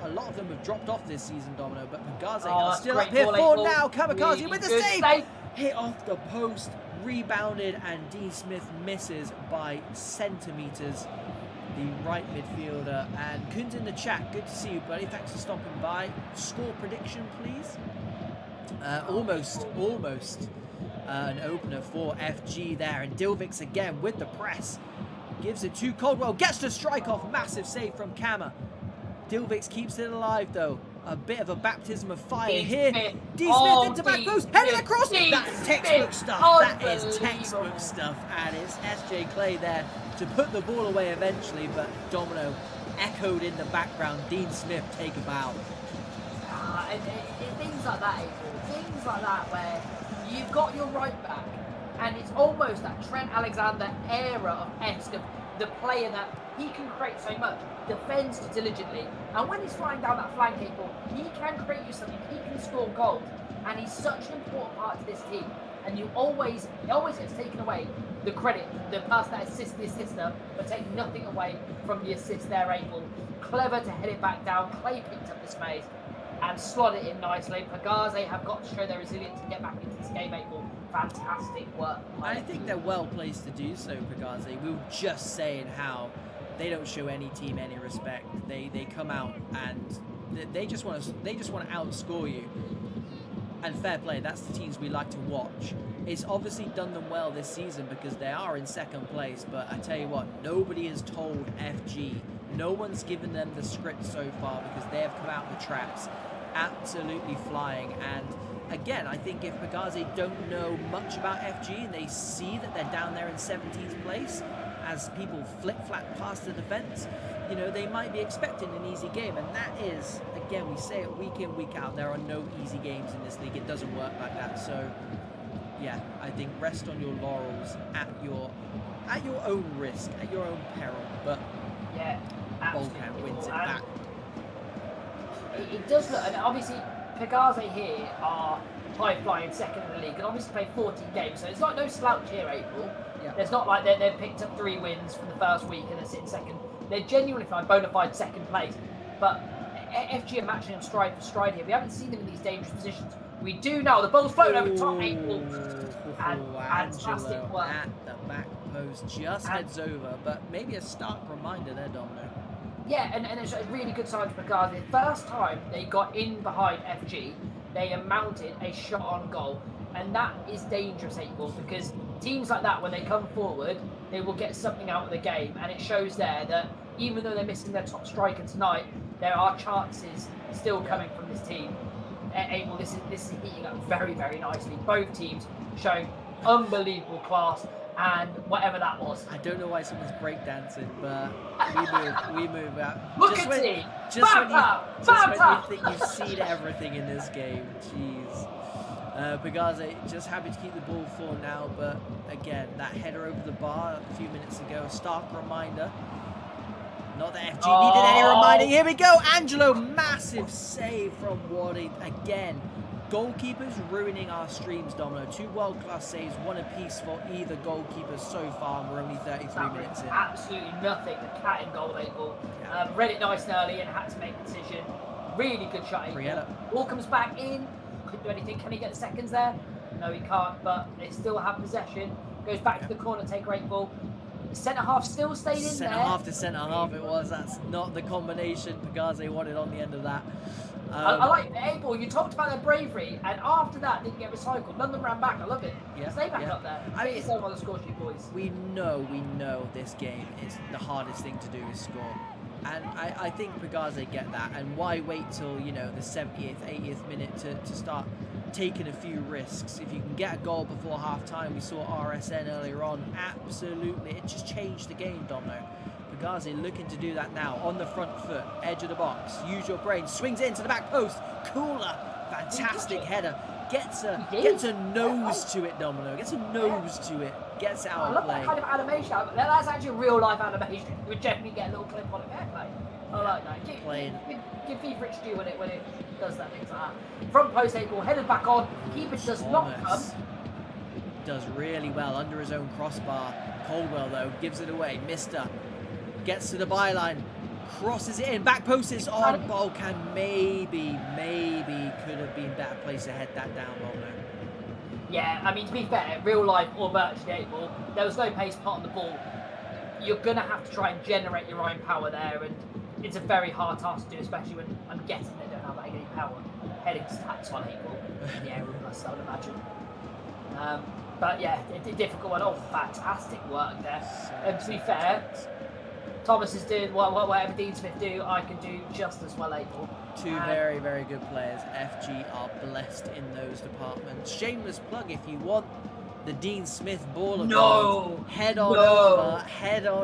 a lot of them have dropped off this season, Domino. But PEGAZE are still up here for now. Kamikaze with the save! Hit off the post, rebounded, and D. Smith misses by centimetres. The right midfielder. And Kunz in the chat, good to see you, buddy. Thanks for stopping by. Score prediction, please. Almost an opener for FG there, and Dilvix again with the press, gives it to Coldwell, gets to strike off, massive save from Kama. Dilvix keeps it alive though, a bit of a baptism of fire here. D. Smith into back post, heading across. That's textbook stuff. That is textbook stuff, and it's SJ Clay there to put the ball away eventually, but Domino echoed in the background. Dean Smith, take a bow. things like that, April. Things like that where you've got your right back, and it's almost that Trent Alexander era of esque of the player that he can create so much, defends diligently, and when he's flying down that flank, April, he can create you something. He can score goals, and he's such an important part to this team. And it always gets taken away the credit, the person that assists the assister, but take nothing away from the assist there, April. Clever to head it back down. Clay picked up the space and slot it in nicely. PEGAZE have got to show their resilience to get back into this game, April. Fantastic work. I think they're well placed to do so, PEGAZE. We were just saying how they don't show any team any respect. They come out and they just want to outscore you. And fair play, that's the teams we like to watch. It's obviously done them well this season because they are in second place, but I tell you what, nobody has told FG. No one's given them the script so far because they have come out the traps absolutely flying. And again, I think if PEGAZE don't know much about FG and they see that they're down there in 17th place as people flip-flap past the defence, you know, they might be expecting an easy game. And that is, again, we say it week in, week out, there are no easy games in this league. It doesn't work like that. So, yeah, I think rest on your laurels at your own risk, at your own peril. But yeah, Volcan wins it back. It does look, and obviously PEGAZE here are high-flying second in the league and obviously played 14 games, so it's like no slouch here, April. Yeah. There's not like they've picked up 3 wins from the first week and they're sitting second. They're genuinely fine, bona fide second place. But FG are matching them stride for stride here. We haven't seen them in these dangerous positions. We do now. The ball's floating over top, April. And fantastic work. At the back post, just heads over, but maybe a stark reminder there, Domino. Yeah, and it's a really good sign for PEGAZE. The first time they got in behind FG, they mounted a shot on goal. And that is dangerous, April, because teams like that, when they come forward, they will get something out of the game. And it shows there that even though they're missing their top striker tonight, there are chances still coming from this team. April, this is heating up very, very nicely. Both teams showing unbelievable class. And whatever that was. I don't know why someone's breakdancing, but we move out. Look at it! Just when you think you've seen everything in this game. Jeez. PEGAZE just happy to keep the ball for now, but again, that header over the bar a few minutes ago, a stark reminder. Not that FG needed any reminding. Here we go, Angelo, massive save from Wadi again. Goalkeepers ruining our streams, Domino. 2 world-class saves, 1 apiece for either goalkeeper so far, and we're only 33 minutes in. Absolutely nothing. The cat in goal, April. Read it nice and early and had to make a decision. Really good shot, April. Ball comes back in. Couldn't do anything. Can he get the seconds there? No, he can't, but they still have possession. Goes back to the corner, take April. The centre-half still stayed in there. Centre-half to centre-half it was. That's not the combination PEGAZE wanted on the end of that. I like April. You talked about their bravery, and after that, didn't get recycled. London ran back. I love it. Yeah, stay back up there. I mean, it's on the score sheet, boys. We know this game is the hardest thing to do is score, and I think PEGAZE get that. And why wait till, you know, the 70th, 80th minute to start taking a few risks? If you can get a goal before half time, we saw RSN earlier on. Absolutely, it just changed the game, Domino. PEGAZE looking to do that now on the front foot, edge of the box. Use your brain, swings into the back post. Cooler, fantastic header. Gets a nose to it, Domino. Gets a nose to it. Gets out of play. I love that kind of animation. That's actually real life animation. You would generally get a little clip on it. Airplay. I like that. Give FIFA its due when it does that, things like that. Front post April, headed back on. Keeper does not come. Does really well under his own crossbar. Coldwell though gives it away. Mister gets to the byline, crosses it in, back post is on. Volcan maybe could have been better place to head that down, Domino. Yeah, I mean, to be fair, real life or virtually April, there was no pace put on the ball. You're going to have to try and generate your own power there, and it's a very hard task to do, especially when I'm guessing they don't have any power heading stats on April. Yeah, I would imagine. But yeah, a difficult one. Oh, fantastic work there. And to be fair, Thomas is doing whatever Dean Smith do, I can do just as well, April. 2 very, very good players. FG are blessed in those departments. Shameless plug, if you want the Dean Smith ball of gold, head on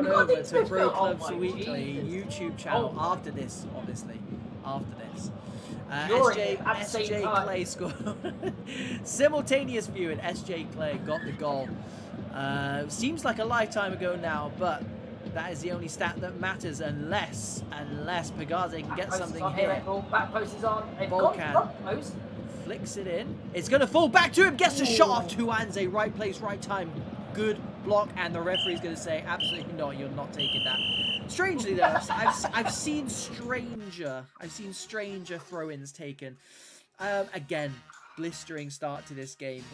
over to Pro Clubs Weekly YouTube channel after this, obviously. After this. SJ Clay scored. Simultaneous viewing. SJ Clay got the goal. Seems like a lifetime ago now, but that is the only stat that matters unless PEGAZE can get something here. Back post is on. Volcan flicks it in. It's going to fall back to him. Gets a shot off two hands. A right place, right time. Good block, and the referee's going to say, absolutely not. You're not taking that. Strangely though, I've seen stranger throw-ins taken. Again, blistering start to this game.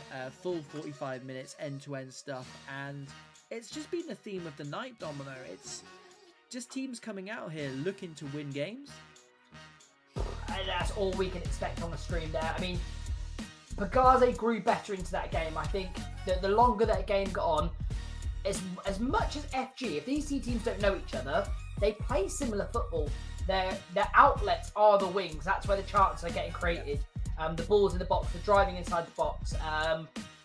Full 45 minutes, end-to-end stuff, and it's just been the theme of the night, Domino. It's just teams coming out here looking to win games. And that's all we can expect on the stream there. I mean, PEGAZE grew better into that game. I think that the longer that game got on, as much as FG, if these two teams don't know each other, they play similar football. Their outlets are the wings. That's where the chances are getting created. The ball's in the box, the driving inside the box.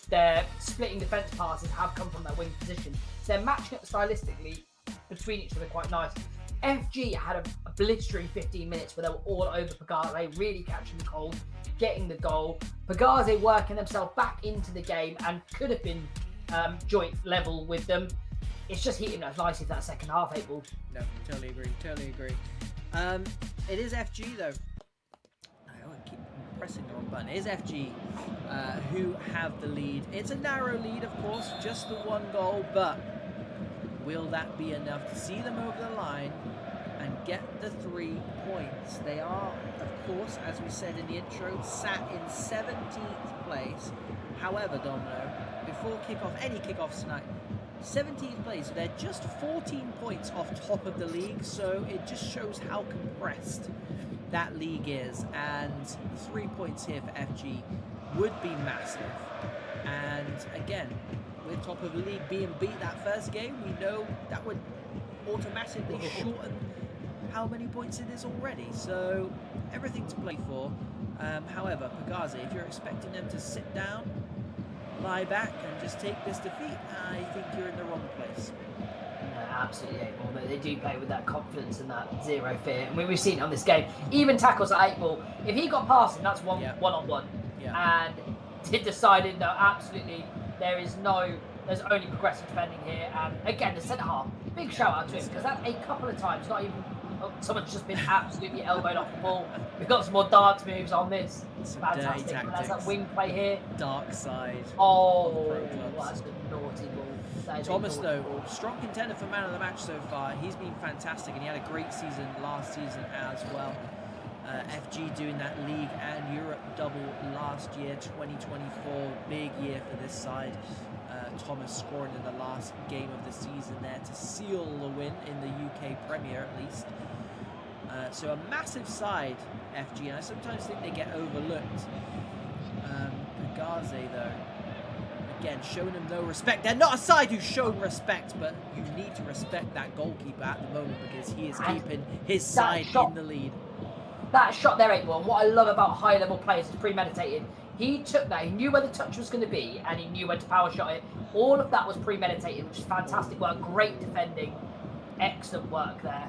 Their splitting defence passes have come from that wing position. So they're matching up stylistically between each other quite nice. FG had a blistering 15 minutes where they were all over PEGAZE, really catching the cold, getting the goal. PEGAZE working themselves back into the game and could have been joint level with them. It's just heating up nicely for that second half, 8 ball. No, totally agree. It is FG though. I keep pressing the wrong button. It is FG who have the lead. It's a narrow lead, of course, just the one goal, but will that be enough to see them over the line and get the 3 points? They are, of course, as we said in the intro, sat in 17th place. However, Domino, before any kickoffs tonight, 17th place, they're just 14 points off top of the league, so it just shows how compressed that league is, and 3 points here for FG would be massive. And again, with top of the league being beat that first game, we know that would automatically shorten how many points it is already, so everything to play for. However, PEGAZE, if you're expecting them to sit down, lie back and just take this defeat, I think you're in the wrong place. Absolutely, 8 ball, but they do play with that confidence and that zero fear, and we've seen it on this game. Even tackles at 8 ball, if he got past him, that's one-on-one. And it decided, no, absolutely, there's only progressive defending here. And again, the centre half, big shout out to him, because that a couple of times, not even someone's just been absolutely elbowed off the ball. We've got some more dance moves on this. Fantastic. There's that wing play here. Dark side. Oh, that's a naughty ball. Thomas, though, strong contender for man of the match so far. He's been fantastic, and he had a great season last season as well. FG doing that league and Europe double last year, 2024, big year for this side. Thomas scoring in the last game of the season there to seal the win in the UK Premier at least. So a massive side, FG, and I sometimes think they get overlooked. PEGAZE, though, again, showing them no respect. They're not a side who's shown respect, but you need to respect that goalkeeper at the moment because he is keeping his side in the lead. That shot there, 8-1, what I love about high-level players is premeditated. He took that, he knew where the touch was going to be, and he knew when to power shot it. All of that was premeditated, which is fantastic work. Great defending, excellent work there.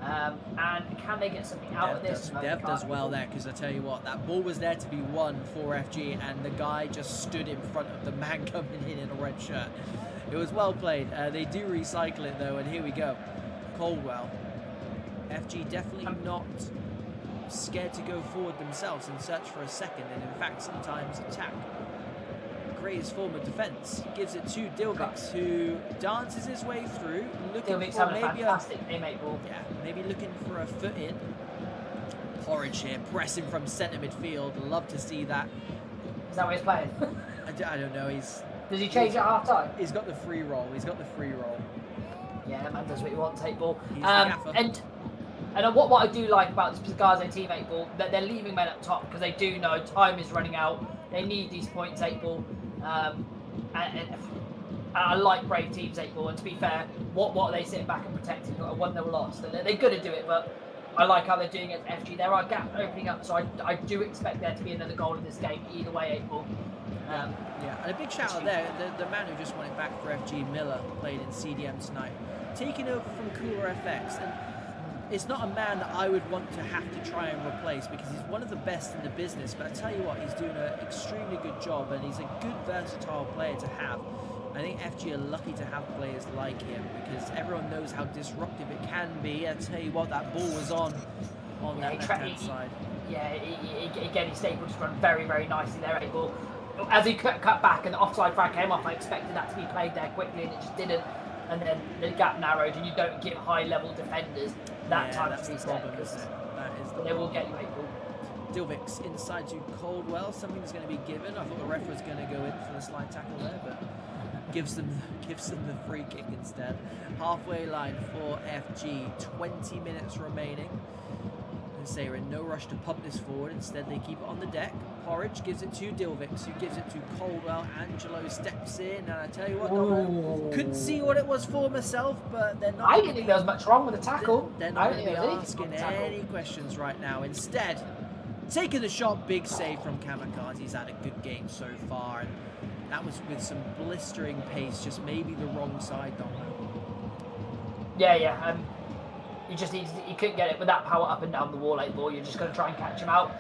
And can they get something out of this? Dev does well there, because I tell you what, that ball was there to be won for FG, and the guy just stood in front of the man coming in a red shirt. It was well played. They do recycle it though, and here we go. Coldwell. FG definitely not scared to go forward themselves and search for a second, and in fact sometimes attack. Greatest form of defence. Gives it to Dilvix, who dances his way through, looking Dilvix for maybe a fantastic teammate ball. Yeah, maybe looking for a foot in. Porridge here, pressing from centre midfield. Love to see that. Is that what he's playing? I don't know. Does he change at half time? He's got the free roll. Yeah, man does what he wants, 8 ball. He's the gaffer. And what I do like about this PEGAZE teammate ball, that they're leaving men up top because they do know time is running out. They need these points, 8 ball. And I like brave teams, 8 ball. And to be fair, what are they sitting back and protecting? A 1-0 loss. They're going to do it, but I like how they're doing it at FG. There are gaps opening up, so I do expect there to be another goal in this game, either way, 8 ball. Yeah, and a big shout out there, the man who just won it back for FG, Miller, played in CDM tonight, taking over from Cooler FX. And it's not a man that I would want to have to try and replace because he's one of the best in the business. But I tell you what, he's doing an extremely good job, and he's a good versatile player to have. I think FG are lucky to have players like him because everyone knows how disruptive it can be. I tell you what, that ball was on that left-hand side. Yeah, again, he stayed just run very, very nicely there, able. As he cut back and the offside flag came off, I expected that to be played there quickly, and it just didn't. And then the gap narrowed, and you don't give high-level defenders that time to reset because they will get you, April. Dilvix inside to Caldwell. Something's going to be given. I thought the ref was going to go in for the slide tackle there, but gives them the free kick instead. Halfway line for FG. 20 minutes remaining. Say we're in no rush to pump this forward. Instead, they keep it on the deck. Porridge gives it to Dilvix, who gives it to Caldwell. Angelo steps in, and I tell you what, couldn't see what it was for myself, but they're not. I didn't think there was much wrong with the tackle. They're not going to be asking any questions right now. Instead, taking the shot, big save from Kamikaze. He's had a good game so far, and that was with some blistering pace, just maybe the wrong side, Domino. Yeah. He couldn't get it with that power up and down the wall, 8 ball. You're just going to try and catch him out.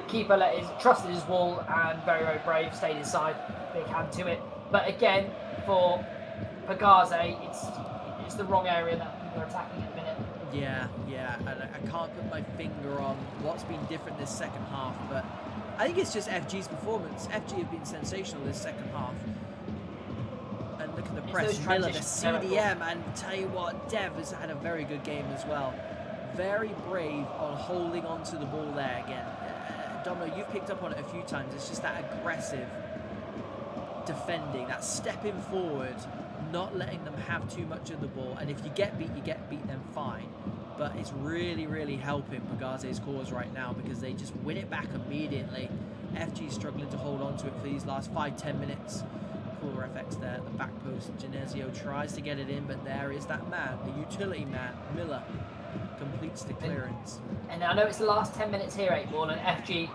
Keeper trusted his wall and very, very brave, stayed inside, big hand to it. But again, for PEGAZE, it's the wrong area that people are attacking at the minute. Yeah, and I can't put my finger on what's been different this second half, but I think it's just FG's performance. FG have been sensational this second half. And look at the press, Miller, the CDM, and tell you what, Dev has had a very good game as well. Very brave on holding on to the ball there again. Domino, you've picked up on it a few times. It's just that aggressive defending, that stepping forward, not letting them have too much of the ball. And if you get beat, then fine. But it's really, really helping PEGAZE's cause right now because they just win it back immediately. FG's struggling to hold on to it for these last 5-10 minutes. Cooler FX there at the back post. Genesio tries to get it in, but there is that man, the utility man, Miller, completes the clearance. And I know it's the last 10 minutes here, 8 ball, and FG,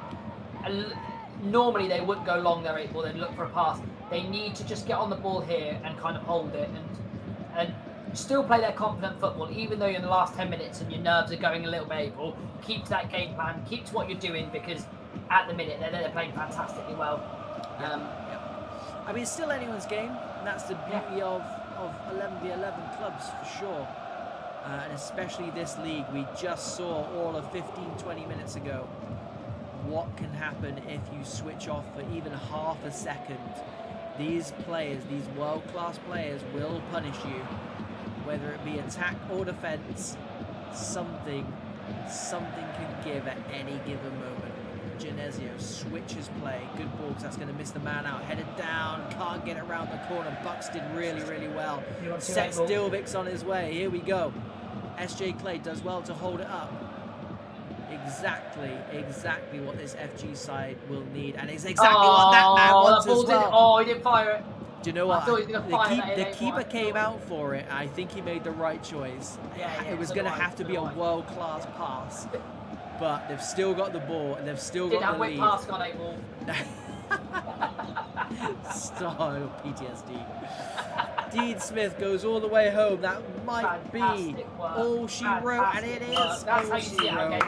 normally they wouldn't go long there, 8 ball, they'd look for a pass. They need to just get on the ball here and kind of hold it and still play their confident football, even though you're in the last 10 minutes and your nerves are going a little bit, 8 ball. Keep to that game plan, keep to what you're doing, because at the minute they're playing fantastically well. I mean, it's still anyone's game, and that's the beauty of 11v11 clubs for sure. And especially this league, we just saw all of 15-20 minutes ago what can happen if you switch off for even half a second. These players, these world-class players, will punish you, whether it be attack or defense. Something can give at any given moment. Genesio switches play. Good ball because that's going to miss the man out. Headed down. Can't get it around the corner. Bucks did really, really well. Sets Dilvix on his way. Here we go. SJ Clay does well to hold it up. Exactly what this FG side will need. And it's exactly what that man wants as well. He didn't fire it. Do you know what? The keeper that came out for it. I think he made the right choice. It was going to have to be a world-class pass. But they've still got the ball, and they've still got the lead. Pass got 8 ball. Style PTSD. Dean Smith goes all the way home. That might be all she wrote, and it is. That's how you see it, okay.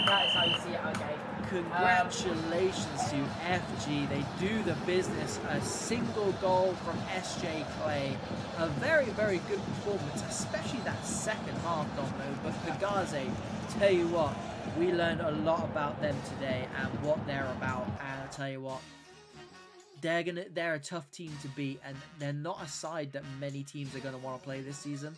That is how you see it, okay. Congratulations to FG. They do the business. A single goal from SJ Clay. A very, very good performance, especially that second half, Domino. But PEGAZE, tell you what, we learned a lot about them today and what they're about. And I'll tell you what, they're a tough team to beat, and they're not a side that many teams are going to want to play this season.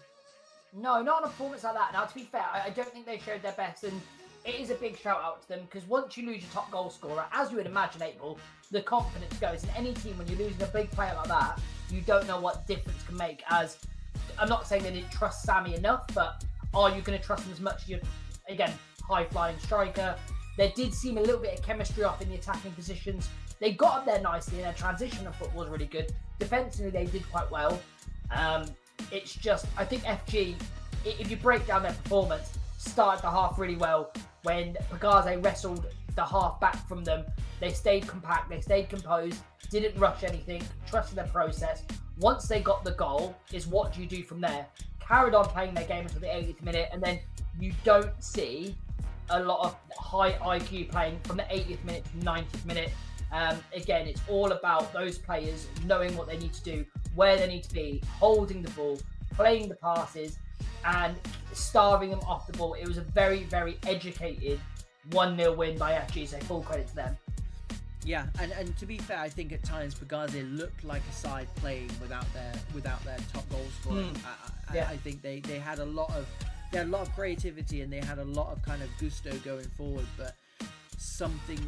No, not on a performance like that. Now, to be fair, I don't think they showed their best, and it is a big shout out to them, because once you lose your top goal scorer, as you would imagine, April, the confidence goes. In any team, when you're losing a big player like that, you don't know what difference can make. As I'm not saying they didn't trust Sammy enough, but are you going to trust him as much as you, again, high-flying striker? There did seem a little bit of chemistry off in the attacking positions. They got up there nicely, and their transition of football was really good. Defensively, they did quite well. It's just, I think FG, if you break down their performance, started the half really well. When PEGAZE wrestled the half back from them, they stayed compact, they stayed composed, didn't rush anything, trusted their process, once they got the goal, is what do you do from there? Carried on playing their game until the 80th minute, and then you don't see a lot of high IQ playing from the 80th minute to 90th minute. Again, it's all about those players knowing what they need to do, where they need to be, holding the ball, playing the passes, and starving them off the ball. It was a very, very educated 1-0 win by FG, so full credit to them. Yeah, and to be fair, I think at times PEGAZE looked like a side playing without their top goal scorer. I think they had a lot of creativity, and they had a lot of kind of gusto going forward, but something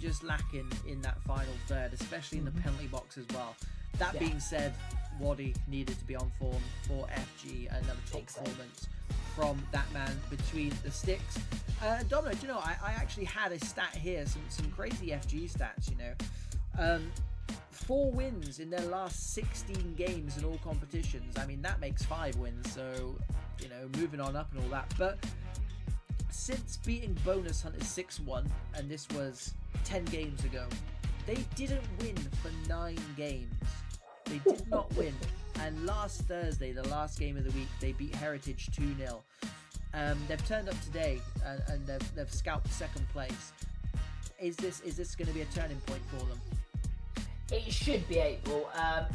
just lacking in that final third, especially in the penalty box as well. That being said, Wadi needed to be on form for FG, another top performance from that man between the sticks. Domino, do you know, I actually had a stat here, some crazy FG stats, you know. 4 wins in their last 16 games in all competitions. I mean, that makes 5 wins, so, you know, moving on up and all that. But since beating Bonus Hunters 6-1, and this was 10 games ago, they didn't win for 9 games. They did not win. And last Thursday, the last game of the week, they beat Heritage 2-0. They've turned up today, and they've scalped second place. Is this going to be a turning point for them? It should be, April.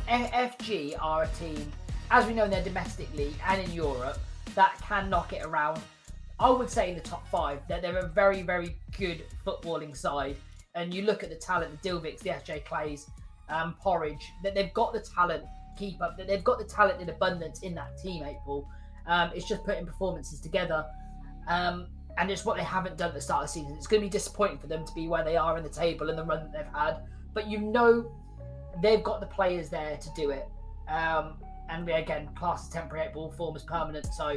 FG are a team, as we know in their domestic league and in Europe, that can knock it around. I would say in the top 5, that they're a very, very good footballing side. And you look at the talent, the Dilviks, the SJ Clays, Porridge, that they've got the talent, keep up, that they've got the talent in abundance in that team, April. It's just putting performances together. And it's what they haven't done at the start of the season. It's going to be disappointing for them to be where they are in the table and the run that they've had. But you know they've got the players there to do it. And again, class is temporary, April, form is permanent. So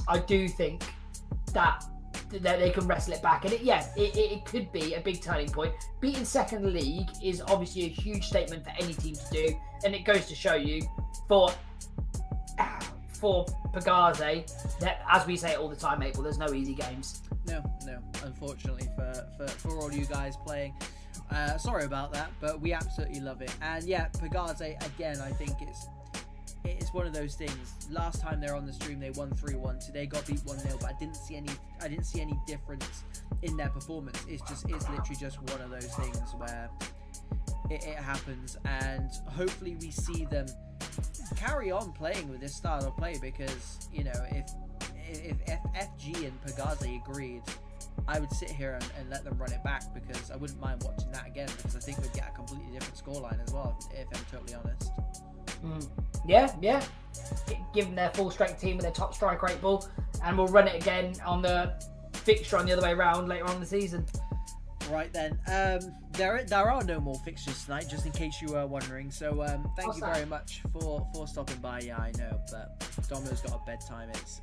I do think that they can wrestle it back. And it could be a big turning point. Beating second league is obviously a huge statement for any team to do. And it goes to show you for PEGAZE, that, as we say it all the time, April, there's no easy games. No, unfortunately for all you guys playing. Sorry about that, but we absolutely love it. And yeah, PEGAZE, again, I think it's one of those things. Last time they were on the stream, they won 3-1. Today got beat 1-0, but I didn't see any difference in their performance. It's literally just one of those things where it happens, and hopefully we see them carry on playing with this style of play, because, you know, if FG and PEGAZE agreed, I would sit here and let them run it back, because I wouldn't mind watching that again, because I think we'd get a completely different scoreline as well, if I'm totally honest. Yeah. Give them their full strength team with their top striker, 8-ball, and we'll run it again on the fixture on the other way around later on in the season. Right then, there are no more fixtures tonight, just in case you were wondering. So thank you very much for stopping by. Yeah, I know, but Domino's got a bedtime. It's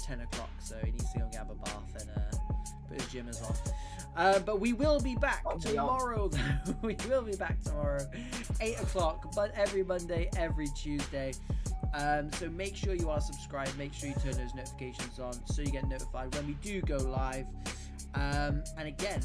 10 o'clock, so he needs to go and have a bath and put his gymmers on. But we will be back tomorrow. We will be back tomorrow, 8 o'clock. But every Monday, every Tuesday. So make sure you are subscribed. Make sure you turn those notifications on so you get notified when we do go live. And again,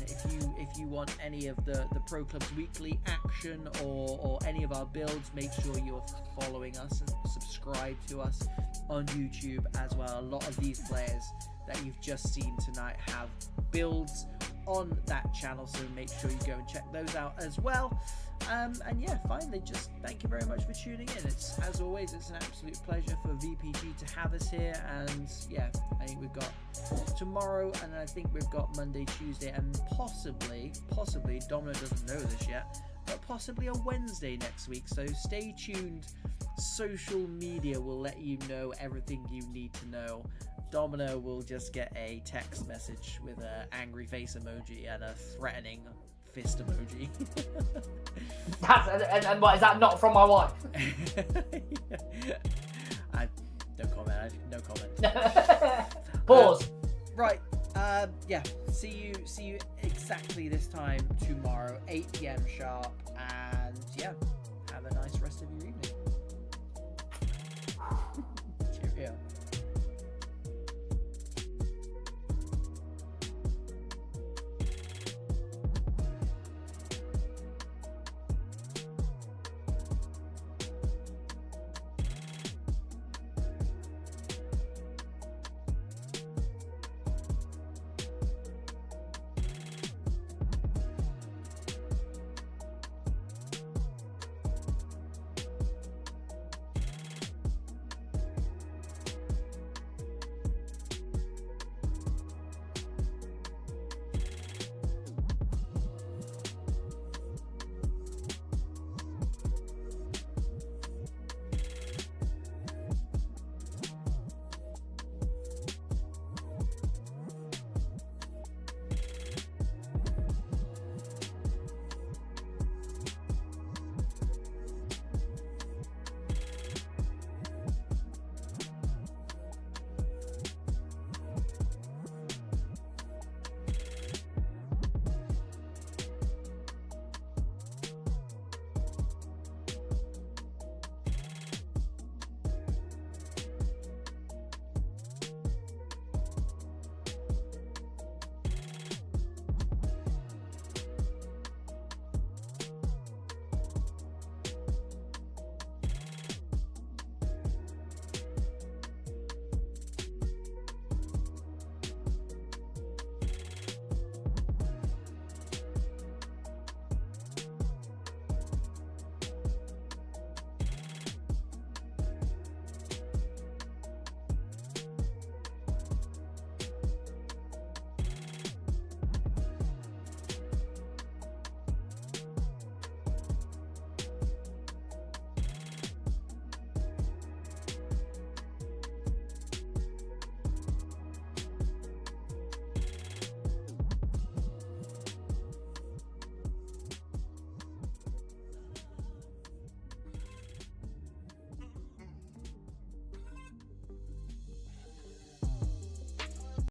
if you want any of the Pro Club's weekly action or any of our builds, make sure you're following us and subscribe to us on YouTube as well. A lot of these players that you've just seen tonight have builds on that channel, so make sure you go and check those out as well. And yeah, finally, just thank you very much for tuning in. It's, as always, it's an absolute pleasure for VPG to have us here. And yeah, I think we've got tomorrow, and I think we've got Monday, Tuesday, and possibly Domino doesn't know this yet, but possibly a Wednesday next week. So stay tuned. Social media will let you know everything you need to know. Domino will just get a text message with an angry face emoji and a threatening fist emoji. And what, is that not from my wife? No comment. Pause. Right. Yeah. See you exactly this time tomorrow, 8 PM sharp. And yeah, have a nice rest of your evening.